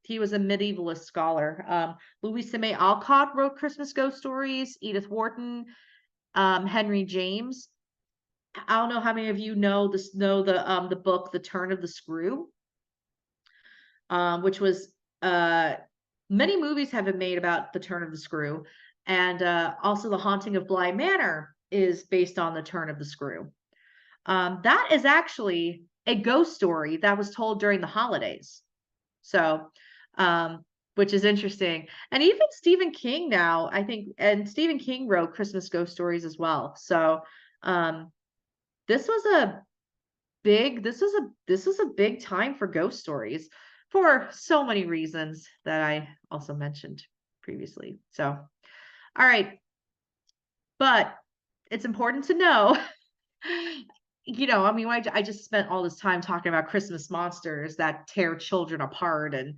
He was a medievalist scholar. Louisa May Alcott wrote Christmas ghost stories. Edith Wharton, Henry James. I don't know how many of you know the book The Turn of the Screw, which was many movies have been made about The Turn of the Screw. And also The Haunting of Bly Manor is based on The Turn of the Screw. That is actually a ghost story that was told during the holidays. So, which is interesting. And even Stephen King now, I think, and Stephen King wrote Christmas ghost stories as well. So, um, this was a this was a big time for ghost stories for so many reasons that I also mentioned previously. So, all right, but it's important to know, I mean, I just spent all this time talking about Christmas monsters that tear children apart and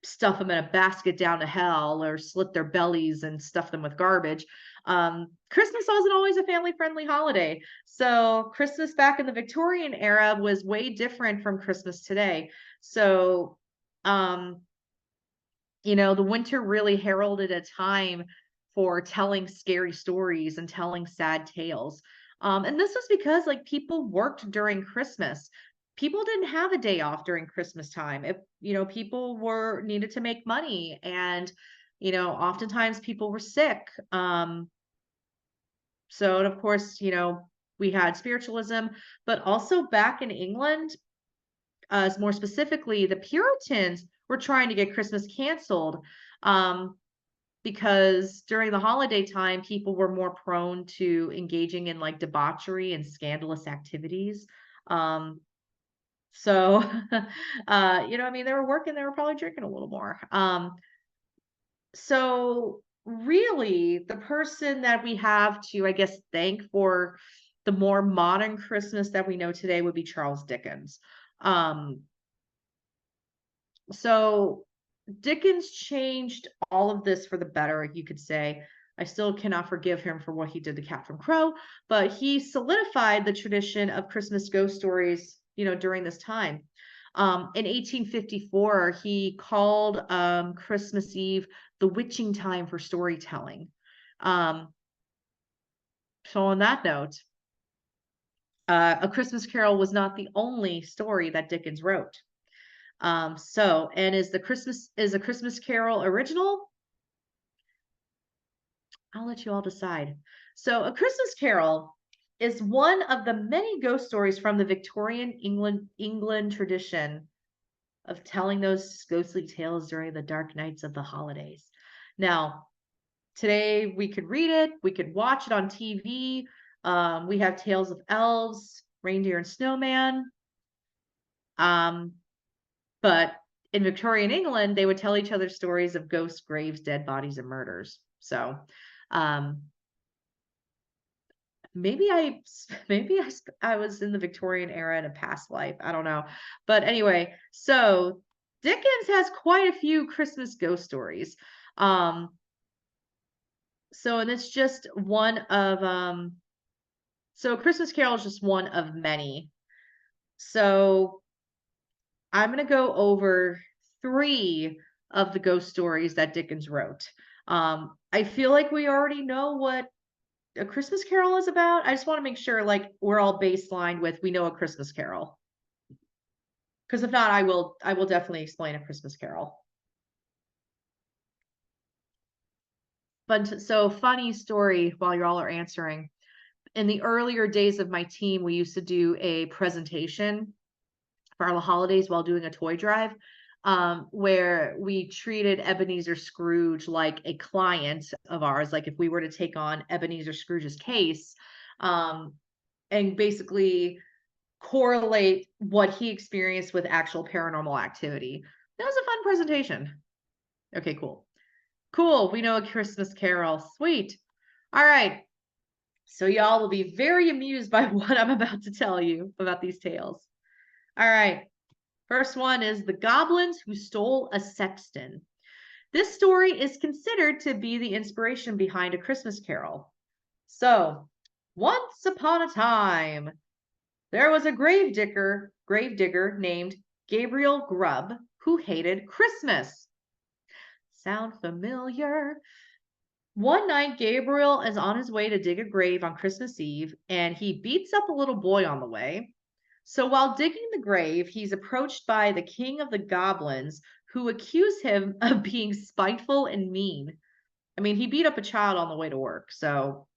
stuff them in a basket down to hell or slit their bellies and stuff them with garbage. Christmas wasn't always a family friendly holiday. So Christmas back in the Victorian era was way different from Christmas today. So, um, the winter really heralded a time for telling scary stories and telling sad tales. And this was because like people worked during Christmas. People didn't have a day off during Christmas time. If, people were needed to make money and, oftentimes people were sick. So, and of course, we had spiritualism, but also back in England, more specifically, the Puritans were trying to get Christmas canceled. Um, because during the holiday time, people were more prone to engaging in like debauchery and scandalous activities. Um, so, I mean, they were working, they were probably drinking a little more. So really, the person that we have to, I guess, thank for the more modern Christmas that we know today would be Charles Dickens. Um, so Dickens changed all of this for the better, you could say. I still cannot forgive him for what he did to Captain Crow, but he solidified the tradition of Christmas ghost stories, during this time. In 1854, he called Christmas Eve the witching time for storytelling. Um, so on that note, A Christmas Carol was not the only story that Dickens wrote. And is a Christmas Carol original? I'll let you all decide. So, A Christmas Carol is one of the many ghost stories from the Victorian England tradition of telling those ghostly tales during the dark nights of the holidays. Now, today we could read it, we could watch it on TV. We have tales of elves, reindeer, and snowman. But in Victorian England, they would tell each other stories of ghosts, graves, dead bodies, and murders. So, um, maybe I I was in the Victorian era in a past life. I don't know. But anyway, so Dickens has quite a few Christmas ghost stories. Um, and it's just one of so Christmas Carol is just one of many. So I'm going to go over 3 of the ghost stories that Dickens wrote. I feel like we already know what A Christmas Carol is about. I just want to make sure like we're all baseline with we know A Christmas Carol. Because if not, I will definitely explain A Christmas Carol. But so funny story while you all are answering. In the earlier days of my team, we used to do a presentation for the holidays while doing a toy drive, where we treated Ebenezer Scrooge like a client of ours. Like if we were to take on Ebenezer Scrooge's case, and basically correlate what he experienced with actual paranormal activity. That was a fun presentation. Okay, cool. Cool. We know A Christmas Carol. Sweet. All right. So y'all will be very amused by what I'm about to tell you about these tales. All right. First one is The Goblins Who Stole a Sexton. This story is considered to be the inspiration behind A Christmas Carol. So, once upon a time, there was a gravedigger named Gabriel Grubb who hated Christmas. Sound familiar? One night, Gabriel is on his way to dig a grave on Christmas Eve, and he beats up a little boy on the way. So while digging the grave, he's approached by the king of the goblins, who accuse him of being spiteful and mean. I mean, he beat up a child on the way to work, so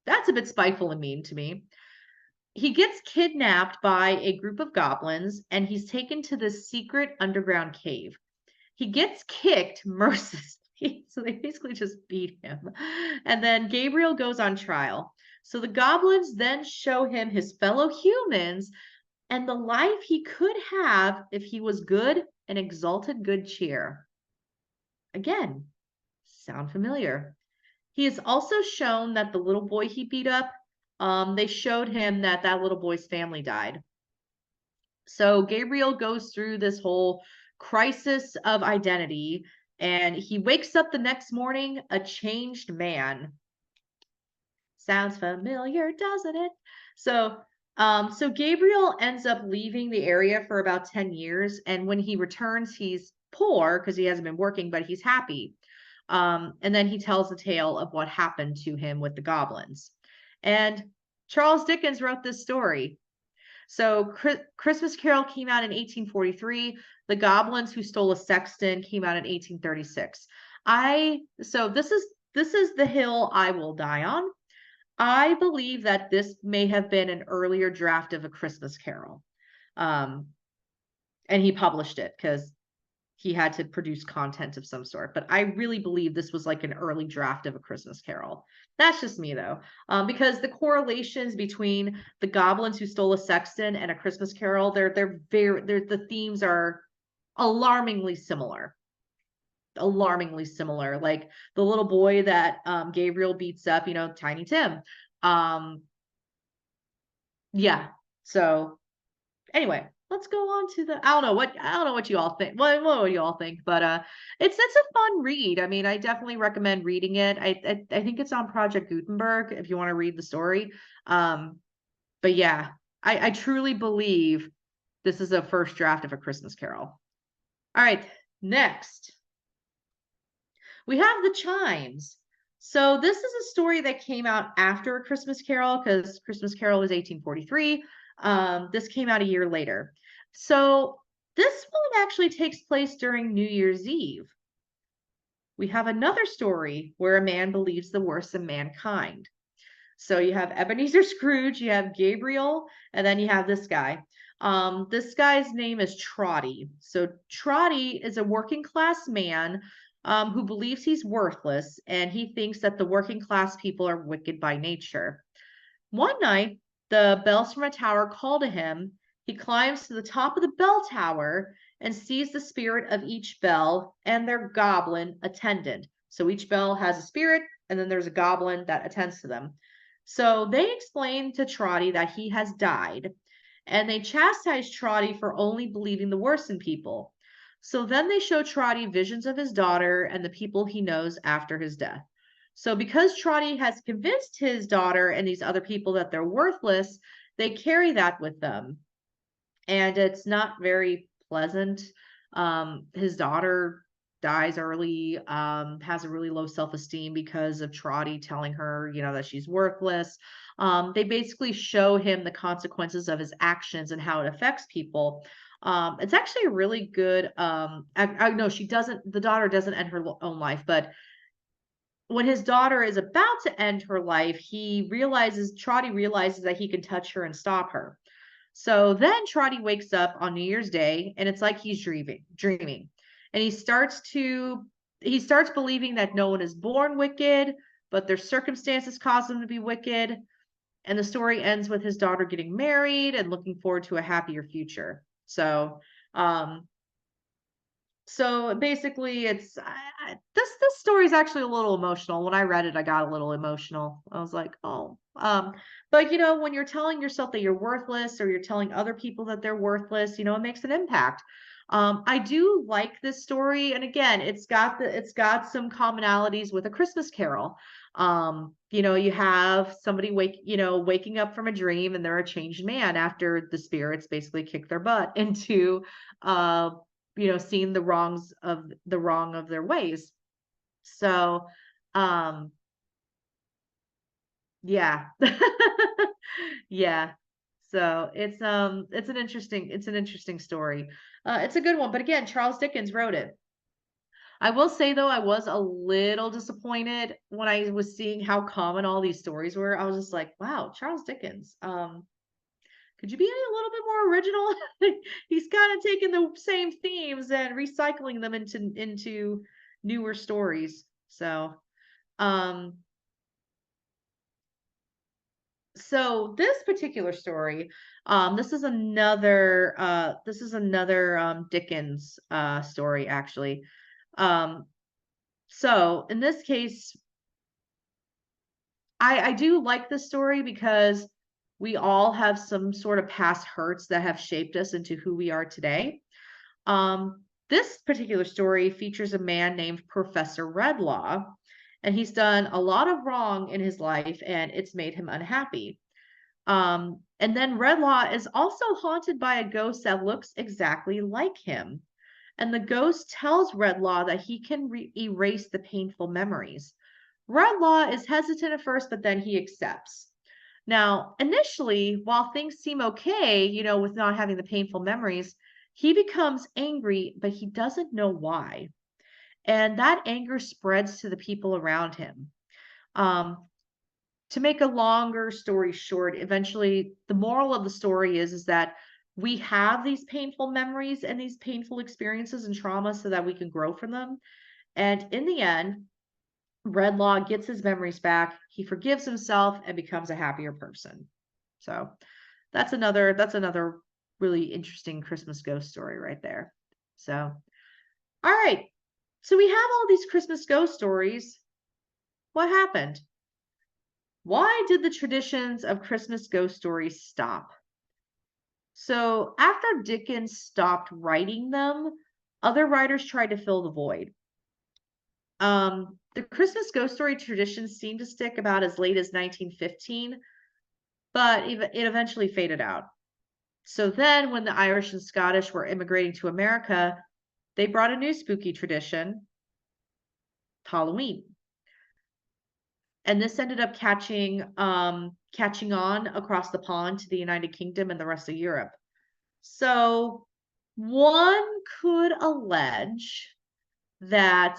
that's a bit spiteful and mean to me. he gets kidnapped by a group of goblins and he's taken to this secret underground cave. He gets kicked mercilessly. So they basically just beat him. And then Gabriel goes on trial. So the goblins then show him his fellow humans and the life he could have if he was good and exalted good cheer. Again, sound familiar? He is also shown that the little boy he beat up, they showed him that that little boy's family died. So Gabriel goes through this whole crisis of identity and he wakes up the next morning a changed man. Sounds familiar, doesn't it? So Gabriel ends up leaving the area for about 10 years. And when he returns, he's poor because he hasn't been working, but he's happy. And then he tells the tale of what happened to him with the goblins. And Charles Dickens wrote this story. So Christmas Carol came out in 1843. The Goblins Who Stole a Sexton came out in 1836. So this is the hill I will die on. I believe that this may have been an earlier draft of A Christmas Carol. And he published it because he had to produce content of some sort. But I really believe this was like an early draft of A Christmas Carol. That's just me though, because the correlations between The Goblins Who Stole a Sexton and A Christmas Carol, the themes are alarmingly similar. Alarmingly similar. Like the little boy that Gabriel beats up, Tiny Tim. Yeah. So anyway, let's go on to the I don't know what you all think. What you all think, but it's a fun read. I mean, I definitely recommend reading it. I think it's on Project Gutenberg if you want to read the story. But yeah, I truly believe this is a first draft of A Christmas Carol. All right, next. We have The Chimes. So this is a story that came out after A Christmas Carol because Christmas Carol was 1843. This came out a year later. So this one actually takes place during New Year's Eve. We have another story where a man believes the worst in mankind. So you have Ebenezer Scrooge, you have Gabriel, and then you have this guy. This guy's name is Trotty. So Trotty is a working class man who believes he's worthless, and he thinks that the working class people are wicked by nature. One night, the bells from a tower call to him. He climbs to the top of the bell tower and sees the spirit of each bell and their goblin attendant. So each bell has a spirit, and then there's a goblin that attends to them. So they explain to Trotty that he has died, and they chastise Trotty for only believing the worst in people. So then they show Trotty visions of his daughter and the people he knows after his death. So because Trotty has convinced his daughter and these other people that they're worthless, they carry that with them. And it's not very pleasant. His daughter dies early, has a really low self-esteem because of Trotty telling her, that she's worthless. They basically show him the consequences of his actions and how it affects people. It's actually a really good, no, the daughter doesn't end her own life, but when his daughter is about to end her life, Trotty realizes that he can touch her and stop her. So then Trotty wakes up on New Year's Day and it's like he's dreaming. And he starts believing that no one is born wicked, but their circumstances cause them to be wicked. And the story ends with his daughter getting married and looking forward to a happier future. So basically it's this story is actually a little emotional. When I read it, I got a little emotional. I was like, oh, but when you're telling yourself that you're worthless or you're telling other people that they're worthless, it makes an impact. I do like this story, and again, it's got some commonalities with A Christmas Carol. You have somebody waking up from a dream and they're a changed man after the spirits basically kick their butt into seeing the wrong of their ways. So yeah. Yeah. So it's an interesting story. It's a good one, but again, Charles Dickens wrote it. I will say though, I was a little disappointed when I was seeing how common all these stories were. I was just like, wow, Charles Dickens. Could you be any a little bit more original? He's kind of taking the same themes and recycling them into newer stories. Um, so this particular story, this is another Dickens story actually. Um, so in this case, I do like this story because we all have some sort of past hurts that have shaped us into who we are today. This particular story features a man named Professor Redlaw, and he's done a lot of wrong in his life, and it's made him unhappy. And then Redlaw is also haunted by a ghost that looks exactly like him. And the ghost tells Redlaw that he can erase the painful memories. Redlaw is hesitant at first, but then he accepts. Now, initially, while things seem okay, with not having the painful memories, he becomes angry, but he doesn't know why. And that anger spreads to the people around him. Um, to make a longer story short, eventually the moral of the story is that we have these painful memories and these painful experiences and trauma so that we can grow from them. And in the end, Redlaw gets his memories back, he forgives himself and becomes a happier person. So that's another really interesting Christmas ghost story right there. So, all right. So we have all these Christmas ghost stories. What happened? Why did the traditions of Christmas ghost stories stop? So, after Dickens stopped writing them, other writers tried to fill the void. The Christmas ghost story tradition seemed to stick about as late as 1915, but it eventually faded out. So then, when the Irish and Scottish were immigrating to America, they brought a new spooky tradition, Halloween. And this ended up catching on across the pond to the United Kingdom and the rest of Europe. So one could allege that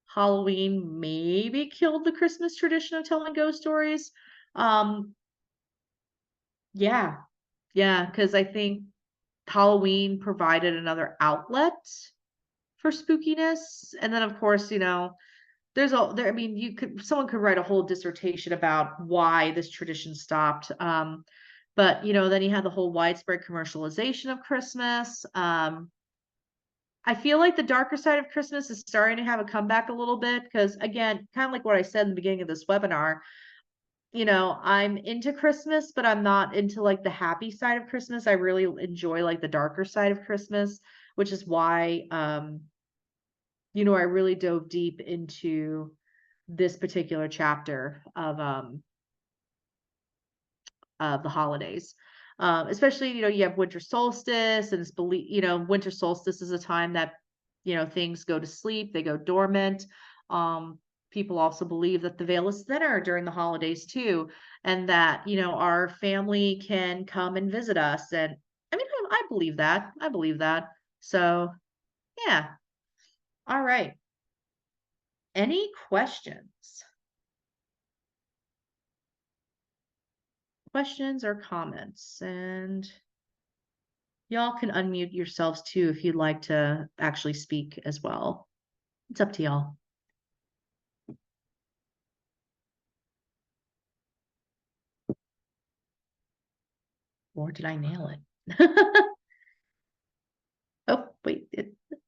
Halloween maybe killed the Christmas tradition of telling ghost stories. Um, yeah, yeah, because I think Halloween provided another outlet for spookiness. And then of course, I mean, someone could write a whole dissertation about why this tradition stopped. But then you had the whole widespread commercialization of Christmas. I feel like the darker side of Christmas is starting to have a comeback a little bit because, again, kind of like what I said in the beginning of this webinar, I'm into Christmas, but I'm not into like the happy side of Christmas. I really enjoy like the darker side of Christmas, which is why I really dove deep into this particular chapter of the holidays. Especially, you have winter solstice, and winter solstice is a time that, things go to sleep, they go dormant. People also believe that the veil is thinner during the holidays too, and that, our family can come and visit us. And I mean, I believe that. I believe that. So, yeah. All right. Any questions? Questions or comments? And y'all can unmute yourselves too if you'd like to actually speak as well. It's up to y'all. Or did I nail it? Oh, wait,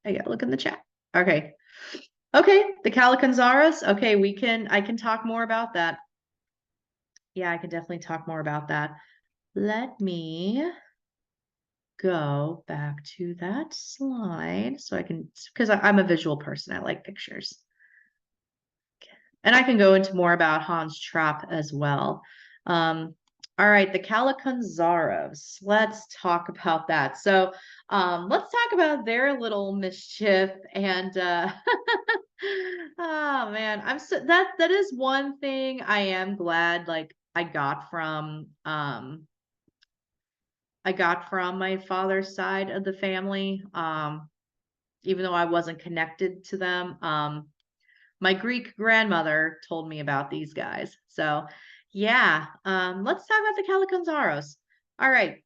I gotta look in the chat. Okay. Okay, the Calicanzaras. Okay, I can talk more about that. Yeah, I can definitely talk more about that. Let me go back to that slide so I can, because I'm a visual person. I like pictures. And I can go into more about Hans Trapp as well. All right, the Calicanzaros. Let's talk about that. So let's talk about their little mischief. And oh man, that is one thing I am glad like I got from my father's side of the family. Even though I wasn't connected to them. My Greek grandmother told me about these guys. So yeah, let's talk about the Calicanzaros. All right.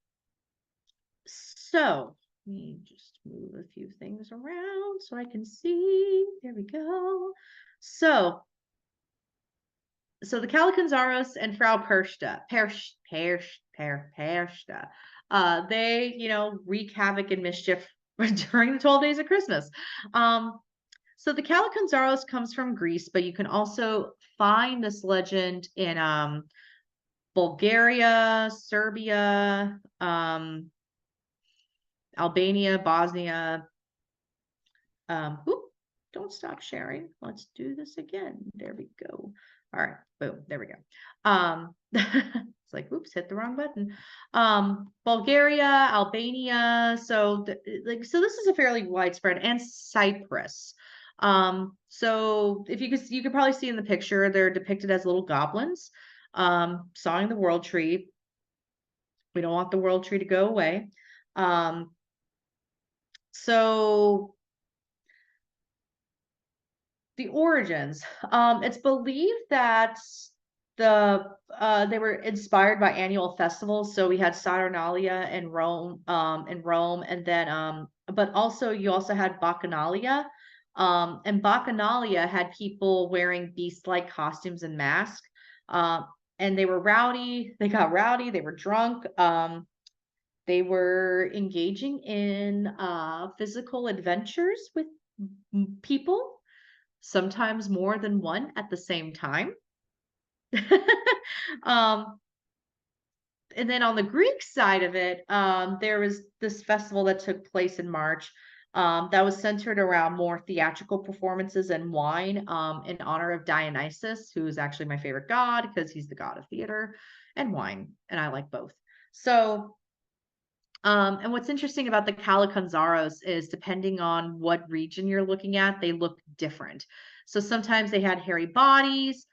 So let me just move a few things around so I can see. There we go. So the Calacanzaros and Frau Pershta, they, wreak havoc and mischief during the 12 days of Christmas. So the Calacanzaros comes from Greece, but you can also find this legend in Bulgaria, Serbia, Albania, Bosnia. Oop, don't stop sharing. Let's do this again. There we go. All right, boom, there we go. It's like, oops, hit the wrong button. Bulgaria, Albania. So this is a fairly widespread, and Cyprus. So if you could probably see in the picture, they're depicted as little goblins, sawing the world tree. We don't want the world tree to go away. So the origins. It's believed that they were inspired by annual festivals. So we had Saturnalia in Rome, and then but also you also had Bacchanalia. And Bacchanalia had people wearing beast-like costumes and masks. And they were rowdy, they got rowdy, they were drunk. They were engaging in physical adventures with people, sometimes more than one at the same time. um, and then on the Greek side of it, there was this festival that took place in March, that was centered around more theatrical performances and wine, in honor of Dionysus, who is actually my favorite god because he's the god of theater and wine, and I like both. So, and what's interesting about the Calacanzaros is depending on what region you're looking at, they look different. So sometimes they had hairy bodies,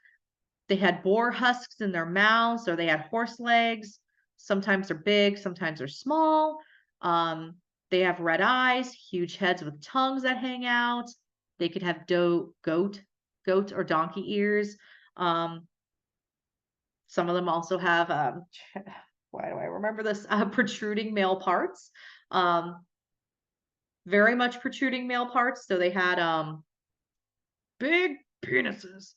they had boar husks in their mouths, or they had horse legs. Sometimes they're big, sometimes they're small. They have red eyes, huge heads with tongues that hang out. They could have goat or donkey ears. Some of them also have why do I remember this? Protruding male parts. Very much protruding male parts. So they had big penises.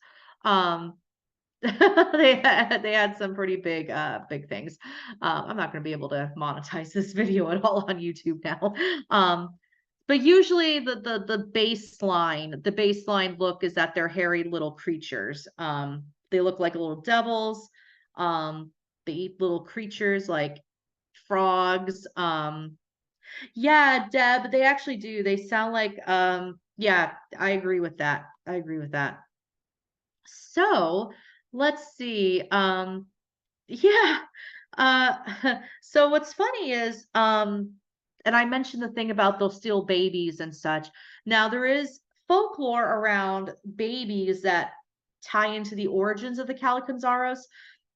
They had some pretty big things. I'm not going to be able to monetize this video at all on YouTube now. But usually the baseline look is that they're hairy little creatures. They look like little devils. They eat little creatures like frogs. Yeah, Deb, they actually do. They sound like yeah, I agree with that. I agree with that. So let's see. Yeah. Uh, so what's funny is, and I mentioned the thing about those steel babies and such. Now there is folklore around babies that tie into the origins of the Calacanzaros.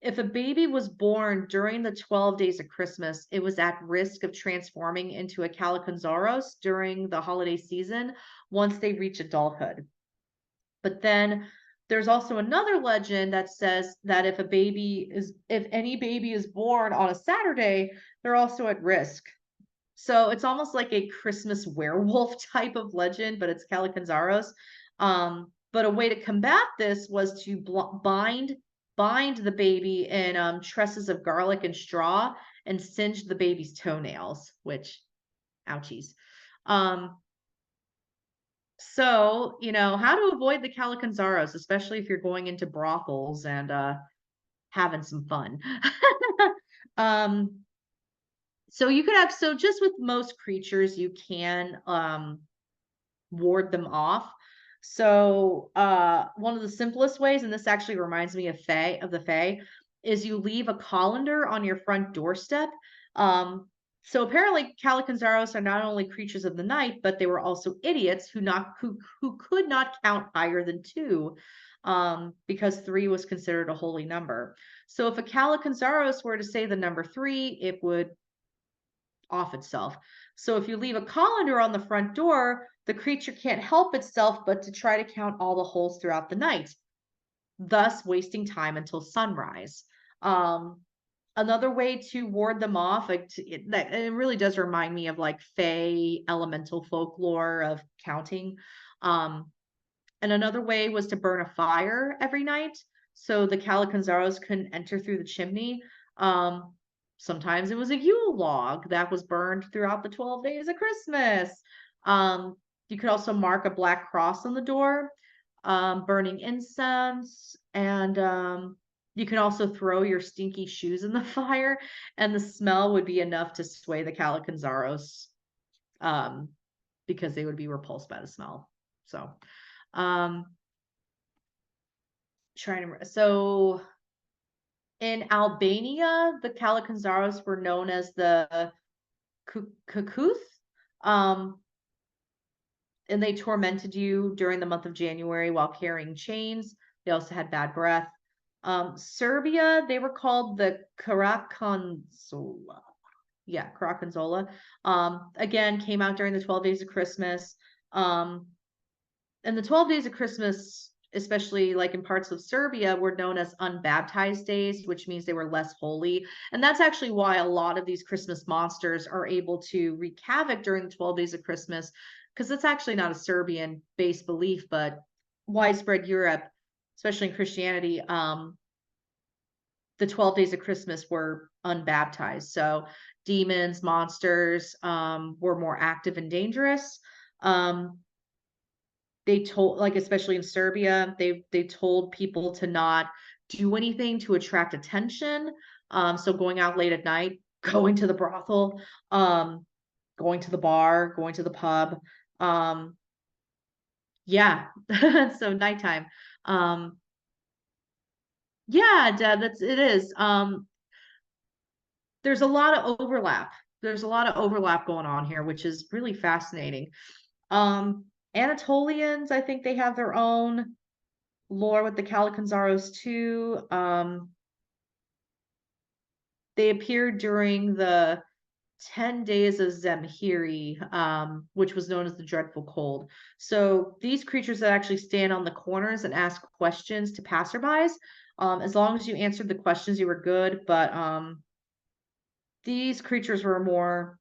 If a baby was born during the 12 days of Christmas, it was at risk of transforming into a Calacanzaros during the holiday season once they reach adulthood. But then there's also another legend that says that if any baby is born on a Saturday, they're also at risk. So it's almost like a Christmas werewolf type of legend, but it's Calacanzaros. But a way to combat this was to bind the baby in tresses of garlic and straw and singe the baby's toenails, which, ouchies. So, how to avoid the Calacanzaros, especially if you're going into brothels and having some fun. So just with most creatures, you can ward them off. So one of the simplest ways, and this actually reminds me of the Fae, is you leave a colander on your front doorstep. So apparently Calacanzaros are not only creatures of the night, but they were also idiots who could not count higher than 2, because 3 was considered a holy number. So if a Calacanzaros were to say the number 3, it would off itself. So if you leave a colander on the front door, the creature can't help itself but to try to count all the holes throughout the night, thus wasting time until sunrise. Another way to ward them off, like it really does remind me of like Fey elemental folklore of counting. Um, and another way was to burn a fire every night so the Calacanzaros couldn't enter through the chimney. Um, Sometimes it was a Yule log that was burned throughout the 12 days of Christmas. Um, you could also mark a black cross on the door, burning incense, and you could also throw your stinky shoes in the fire, and the smell would be enough to sway the Calacanzaros, um, because they would be repulsed by the smell. So, um, so in Albania, the Calacanzaros were known as the Kukuth, um, and they tormented you during the month of January while carrying chains. They also had bad breath. Serbia, they were called the Karakonzola. Yeah, Karakonzola. Again, came out during the 12 days of Christmas. Um, and the 12 days of Christmas, especially like in parts of Serbia, were known as unbaptized days, which means they were less holy. And that's actually why a lot of these Christmas monsters are able to wreak havoc during the 12 days of Christmas, because it's actually not a Serbian based belief, but widespread Europe, especially in Christianity, the 12 days of Christmas were unbaptized. So demons, monsters, were more active and dangerous. They told, like, especially in Serbia, they told people to not do anything to attract attention. So going out late at night, going to the brothel, um, going to the bar, going to the pub. Um, yeah. So nighttime. Um, yeah, Dad, that's it is. There's a lot of overlap. There's a lot of overlap going on here, which is really fascinating. Anatolians, I think they have their own lore with the Calacanzaros too. They appeared during the 10 days of Zemhiri, which was known as the Dreadful Cold. So these creatures that actually stand on the corners and ask questions to passerbys, as long as you answered the questions, you were good. But these creatures were more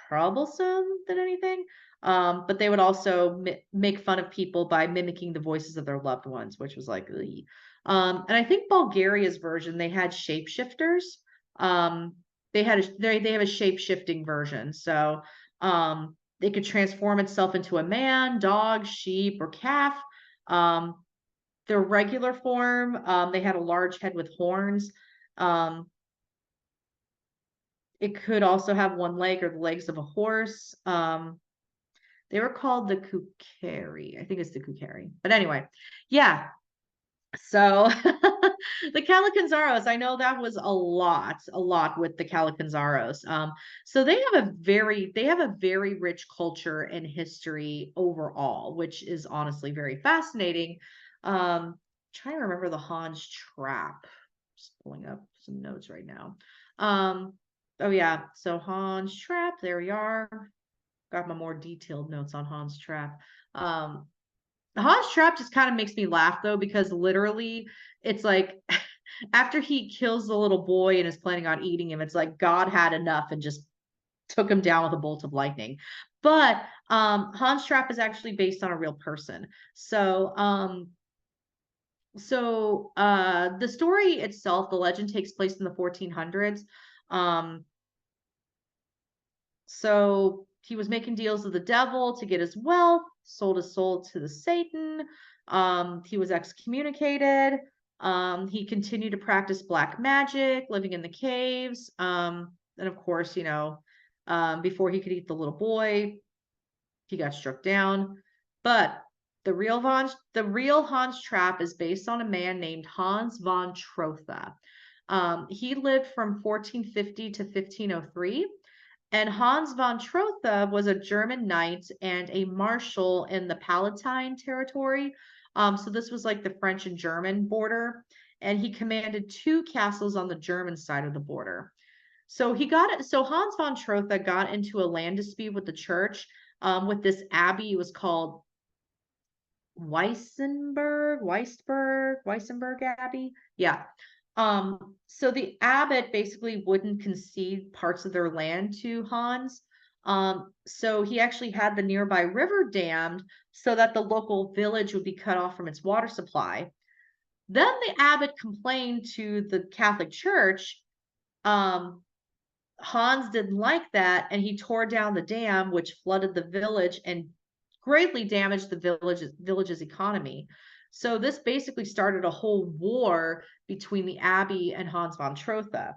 troublesome than anything. But they would also make fun of people by mimicking the voices of their loved ones, which was like, ugh. And I think Bulgaria's version, they had shapeshifters. Um, they have a shape shifting version, so it could transform itself into a man, dog, sheep, or calf. Um, their regular form, they had a large head with horns. Um, it could also have one leg or the legs of a horse. They were called the Kukeri. I think it's the Kukeri. But anyway, yeah. So the Calacanzaros, I know that was a lot with the Calacanzaros. So they have a very rich culture and history overall, which is honestly very fascinating. Trying to remember the Hans Trap. Just pulling up some notes right now. Um, oh yeah, so Hans Trap, there we are. Got my more detailed notes on Hans Trap. Um, Hans Trap just kind of makes me laugh though, because literally it's like after he kills the little boy and is planning on eating him, it's like God had enough and just took him down with a bolt of lightning. But Hans Trap is actually based on a real person. The story itself, the legend takes place in the 1400s. Um, So he was making deals with the devil to get his wealth, sold his soul to the Satan. He was excommunicated. He continued to practice black magic, living in the caves. And of course, before he could eat the little boy, he got struck down. But the real Hans Trap is based on a man named Hans von Trotha. He lived from 1450 to 1503. And Hans von Trotha was a German knight and a marshal in the Palatine territory. So this was like the French and German border. And he commanded two castles on the German side of the border. So Hans von Trotha got into a land dispute with the church, with this abbey. It was called Weissenberg Abbey. Yeah. So the abbot basically wouldn't concede parts of their land to Hans. So he actually had the nearby river dammed so that the local village would be cut off from its water supply. Then the abbot complained to the Catholic Church. Um, Hans didn't like that, and he tore down the dam, which flooded the village and greatly damaged the village's economy. So this basically started a whole war between the abbey and Hans von Trotha.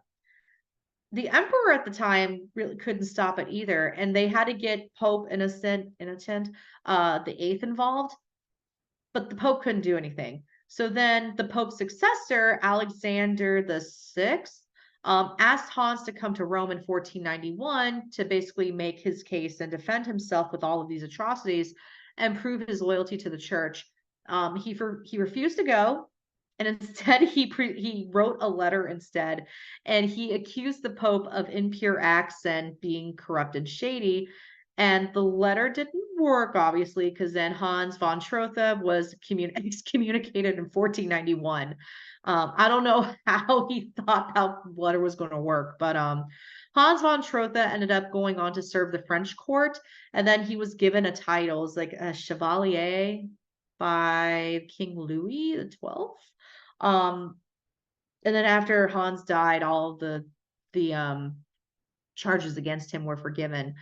The emperor at the time really couldn't stop it either, and they had to get Pope Innocent the Eighth involved, but the Pope couldn't do anything. So then the Pope's successor, Alexander the Sixth, asked Hans to come to Rome in 1491 to basically make his case and defend himself with all of these atrocities and prove his loyalty to the church. He refused to go, and instead he wrote a letter instead, and he accused the Pope of impure acts and being corrupt and shady. And the letter didn't work, obviously, because then Hans von Trotha was excommunicated in 1491. I don't know how he thought that letter was going to work, but Hans von Trotha ended up going on to serve the French court, and then he was given a title as like a chevalier by King Louis the 12th. And then after Hans died, all of the charges against him were forgiven.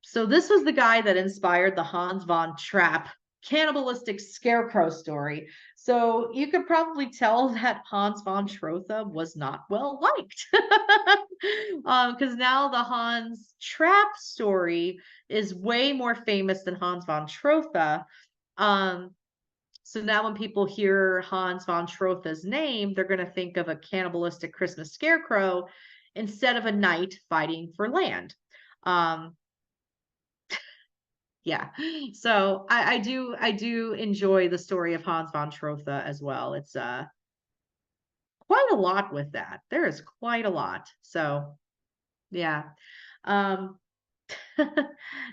So this was the guy that inspired the Hans von Trapp cannibalistic scarecrow story. So you could probably tell that Hans von Trotha was not well liked. Because now the Hans Trapp story is way more famous than Hans von Trotha. So now when people hear Hans von Trotha's name, they're going to think of a cannibalistic Christmas scarecrow instead of a knight fighting for land. Yeah. So I do enjoy the story of Hans von Trotha as well. It's quite a lot with that. There is quite a lot. So yeah. Um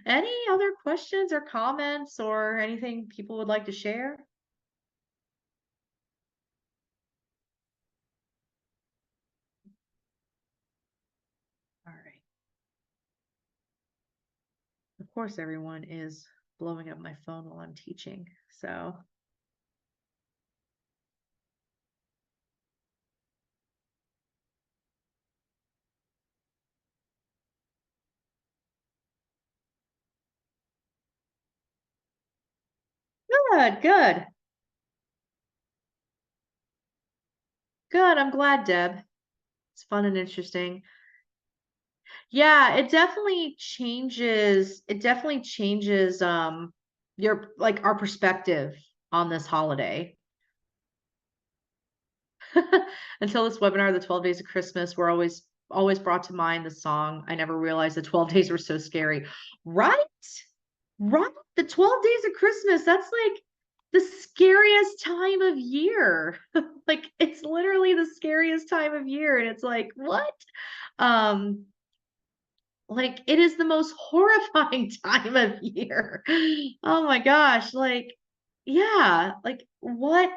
any other questions or comments or anything people would like to share? All right. Of course, everyone is blowing up my phone while I'm teaching. So good, good, good. I'm glad, Deb. It's fun and interesting. Yeah, it definitely changes your like our perspective on this holiday. Until this webinar, the 12 days of Christmas were always brought to mind the song. I never realized the 12 days were so scary. Right? Right? The 12 days of Christmas, that's like the scariest time of year. Like it's literally the scariest time of year and it's like, what? Um like it is the most horrifying time of year. Oh my gosh, like yeah, like what?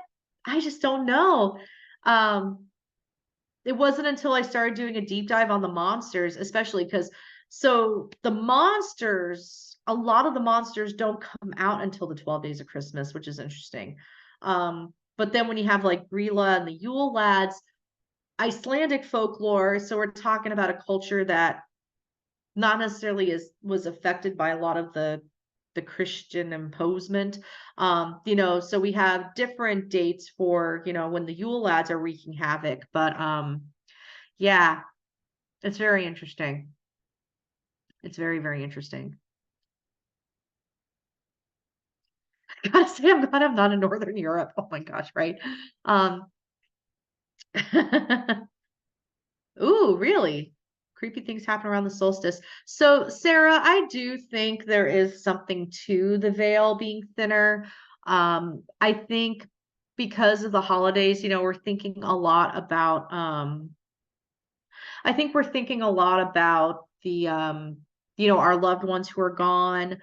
I just don't know. Um it wasn't until I started doing a deep dive on the monsters, especially because so the monsters, a lot of the monsters don't come out until the 12 days of Christmas, which is interesting. But then when you have like Grilla and the Yule lads, Icelandic folklore, so we're talking about a culture that not necessarily was affected by a lot of the Christian imposement. So we have different dates for, when the Yule lads are wreaking havoc. But yeah, it's very interesting. It's very, very interesting. I gotta say, I'm glad I'm not in Northern Europe. Oh my gosh, right? Um, ooh, really? Creepy things happen around the solstice. So, Sarah, I do think there is something to the veil being thinner. I think because of the holidays, we're thinking a lot about I think we're thinking a lot about our loved ones who are gone.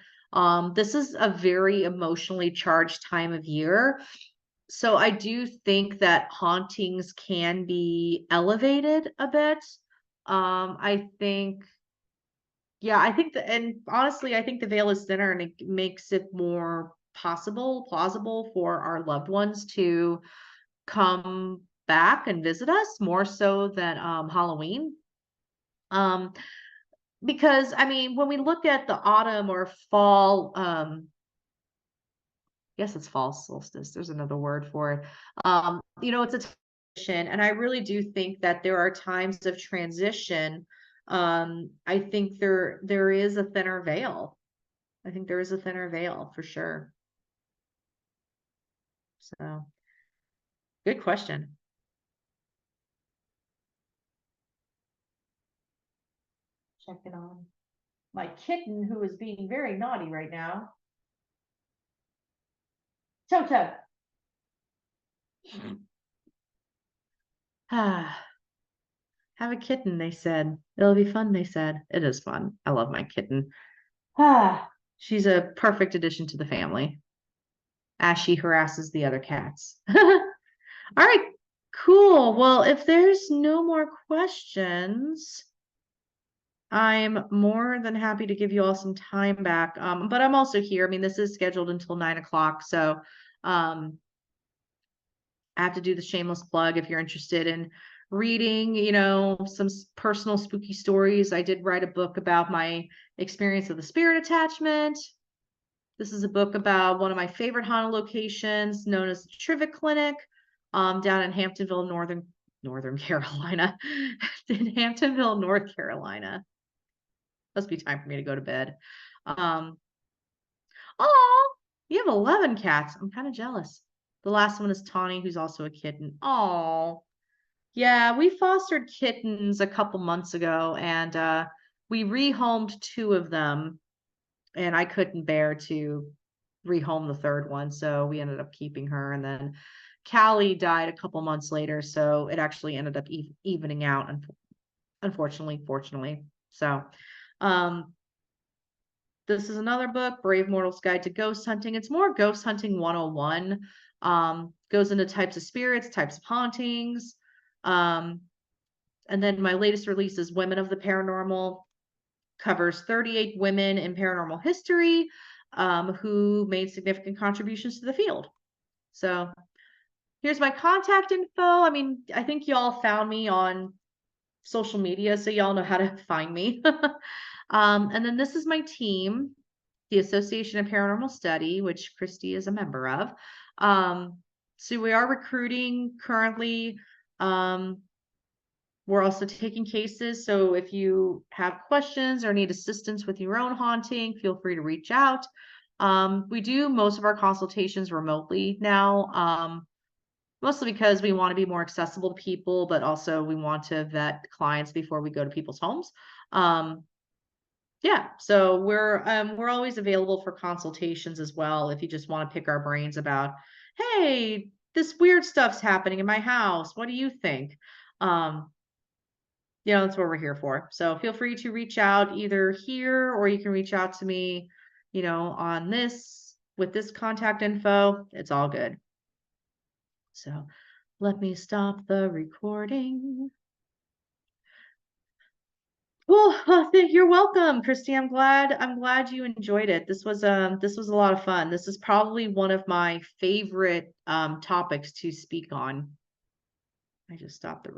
This is a very emotionally charged time of year. So I do think that hauntings can be elevated a bit. I think, yeah, I think that, and honestly, I think the veil is thinner and it makes it more plausible for our loved ones to come back and visit us more so than Halloween. Um, because I mean, when we look at the autumn or fall, guess it's fall solstice. There's another word for it. It's a transition, and I really do think that there are times of transition. I think there is a thinner veil. I think there is a thinner veil for sure. So, good question. Check it on my kitten who is being very naughty right now. Toto. Ah, have a kitten, they said. It'll be fun, they said. It is fun. I love my kitten. Ah, she's a perfect addition to the family as she harasses the other cats. All right, cool. Well, if there's no more questions, I'm more than happy to give you all some time back. But I'm also here. I mean, this is scheduled until 9 o'clock. So I have to do the shameless plug if you're interested in reading, some personal spooky stories. I did write a book about my experience of the spirit attachment. This is a book about one of my favorite haunted locations known as the Trivet Clinic, down in Hamptonville, Northern Carolina, in Hamptonville, North Carolina. Must be time for me to go to bed. Oh, you have 11 cats. I'm kind of jealous. The last one is Tawny, who's also a kitten. Oh, yeah, we fostered kittens a couple months ago, and we rehomed two of them, and I couldn't bear to rehome the third one, so we ended up keeping her. And then Callie died a couple months later, so it actually ended up evening out, unfortunately, fortunately. So, um, this is another book, Brave Mortal's Guide to Ghost Hunting. It's more ghost hunting 101. Goes into types of spirits, types of hauntings. And then my latest release is Women of the Paranormal, covers 38 women in paranormal history who made significant contributions to the field. So here's my contact info. I mean, I think y'all found me on social media, so y'all know how to find me. And then this is my team, the Association of Paranormal Study, which Christy is a member of. So we are recruiting currently. We're also taking cases. So if you have questions or need assistance with your own haunting, feel free to reach out. We do most of our consultations remotely now, mostly because we want to be more accessible to people, but also we want to vet clients before we go to people's homes. Yeah, so we're always available for consultations as well if you just want to pick our brains about, hey, this weird stuff's happening in my house. What do you think? That's what we're here for. So feel free to reach out either here or you can reach out to me, on this with this contact info. It's all good. So let me stop the recording. Well, you're welcome, Christy. I'm glad you enjoyed it. This was a lot of fun. This is probably one of my favorite topics to speak on. I just stopped the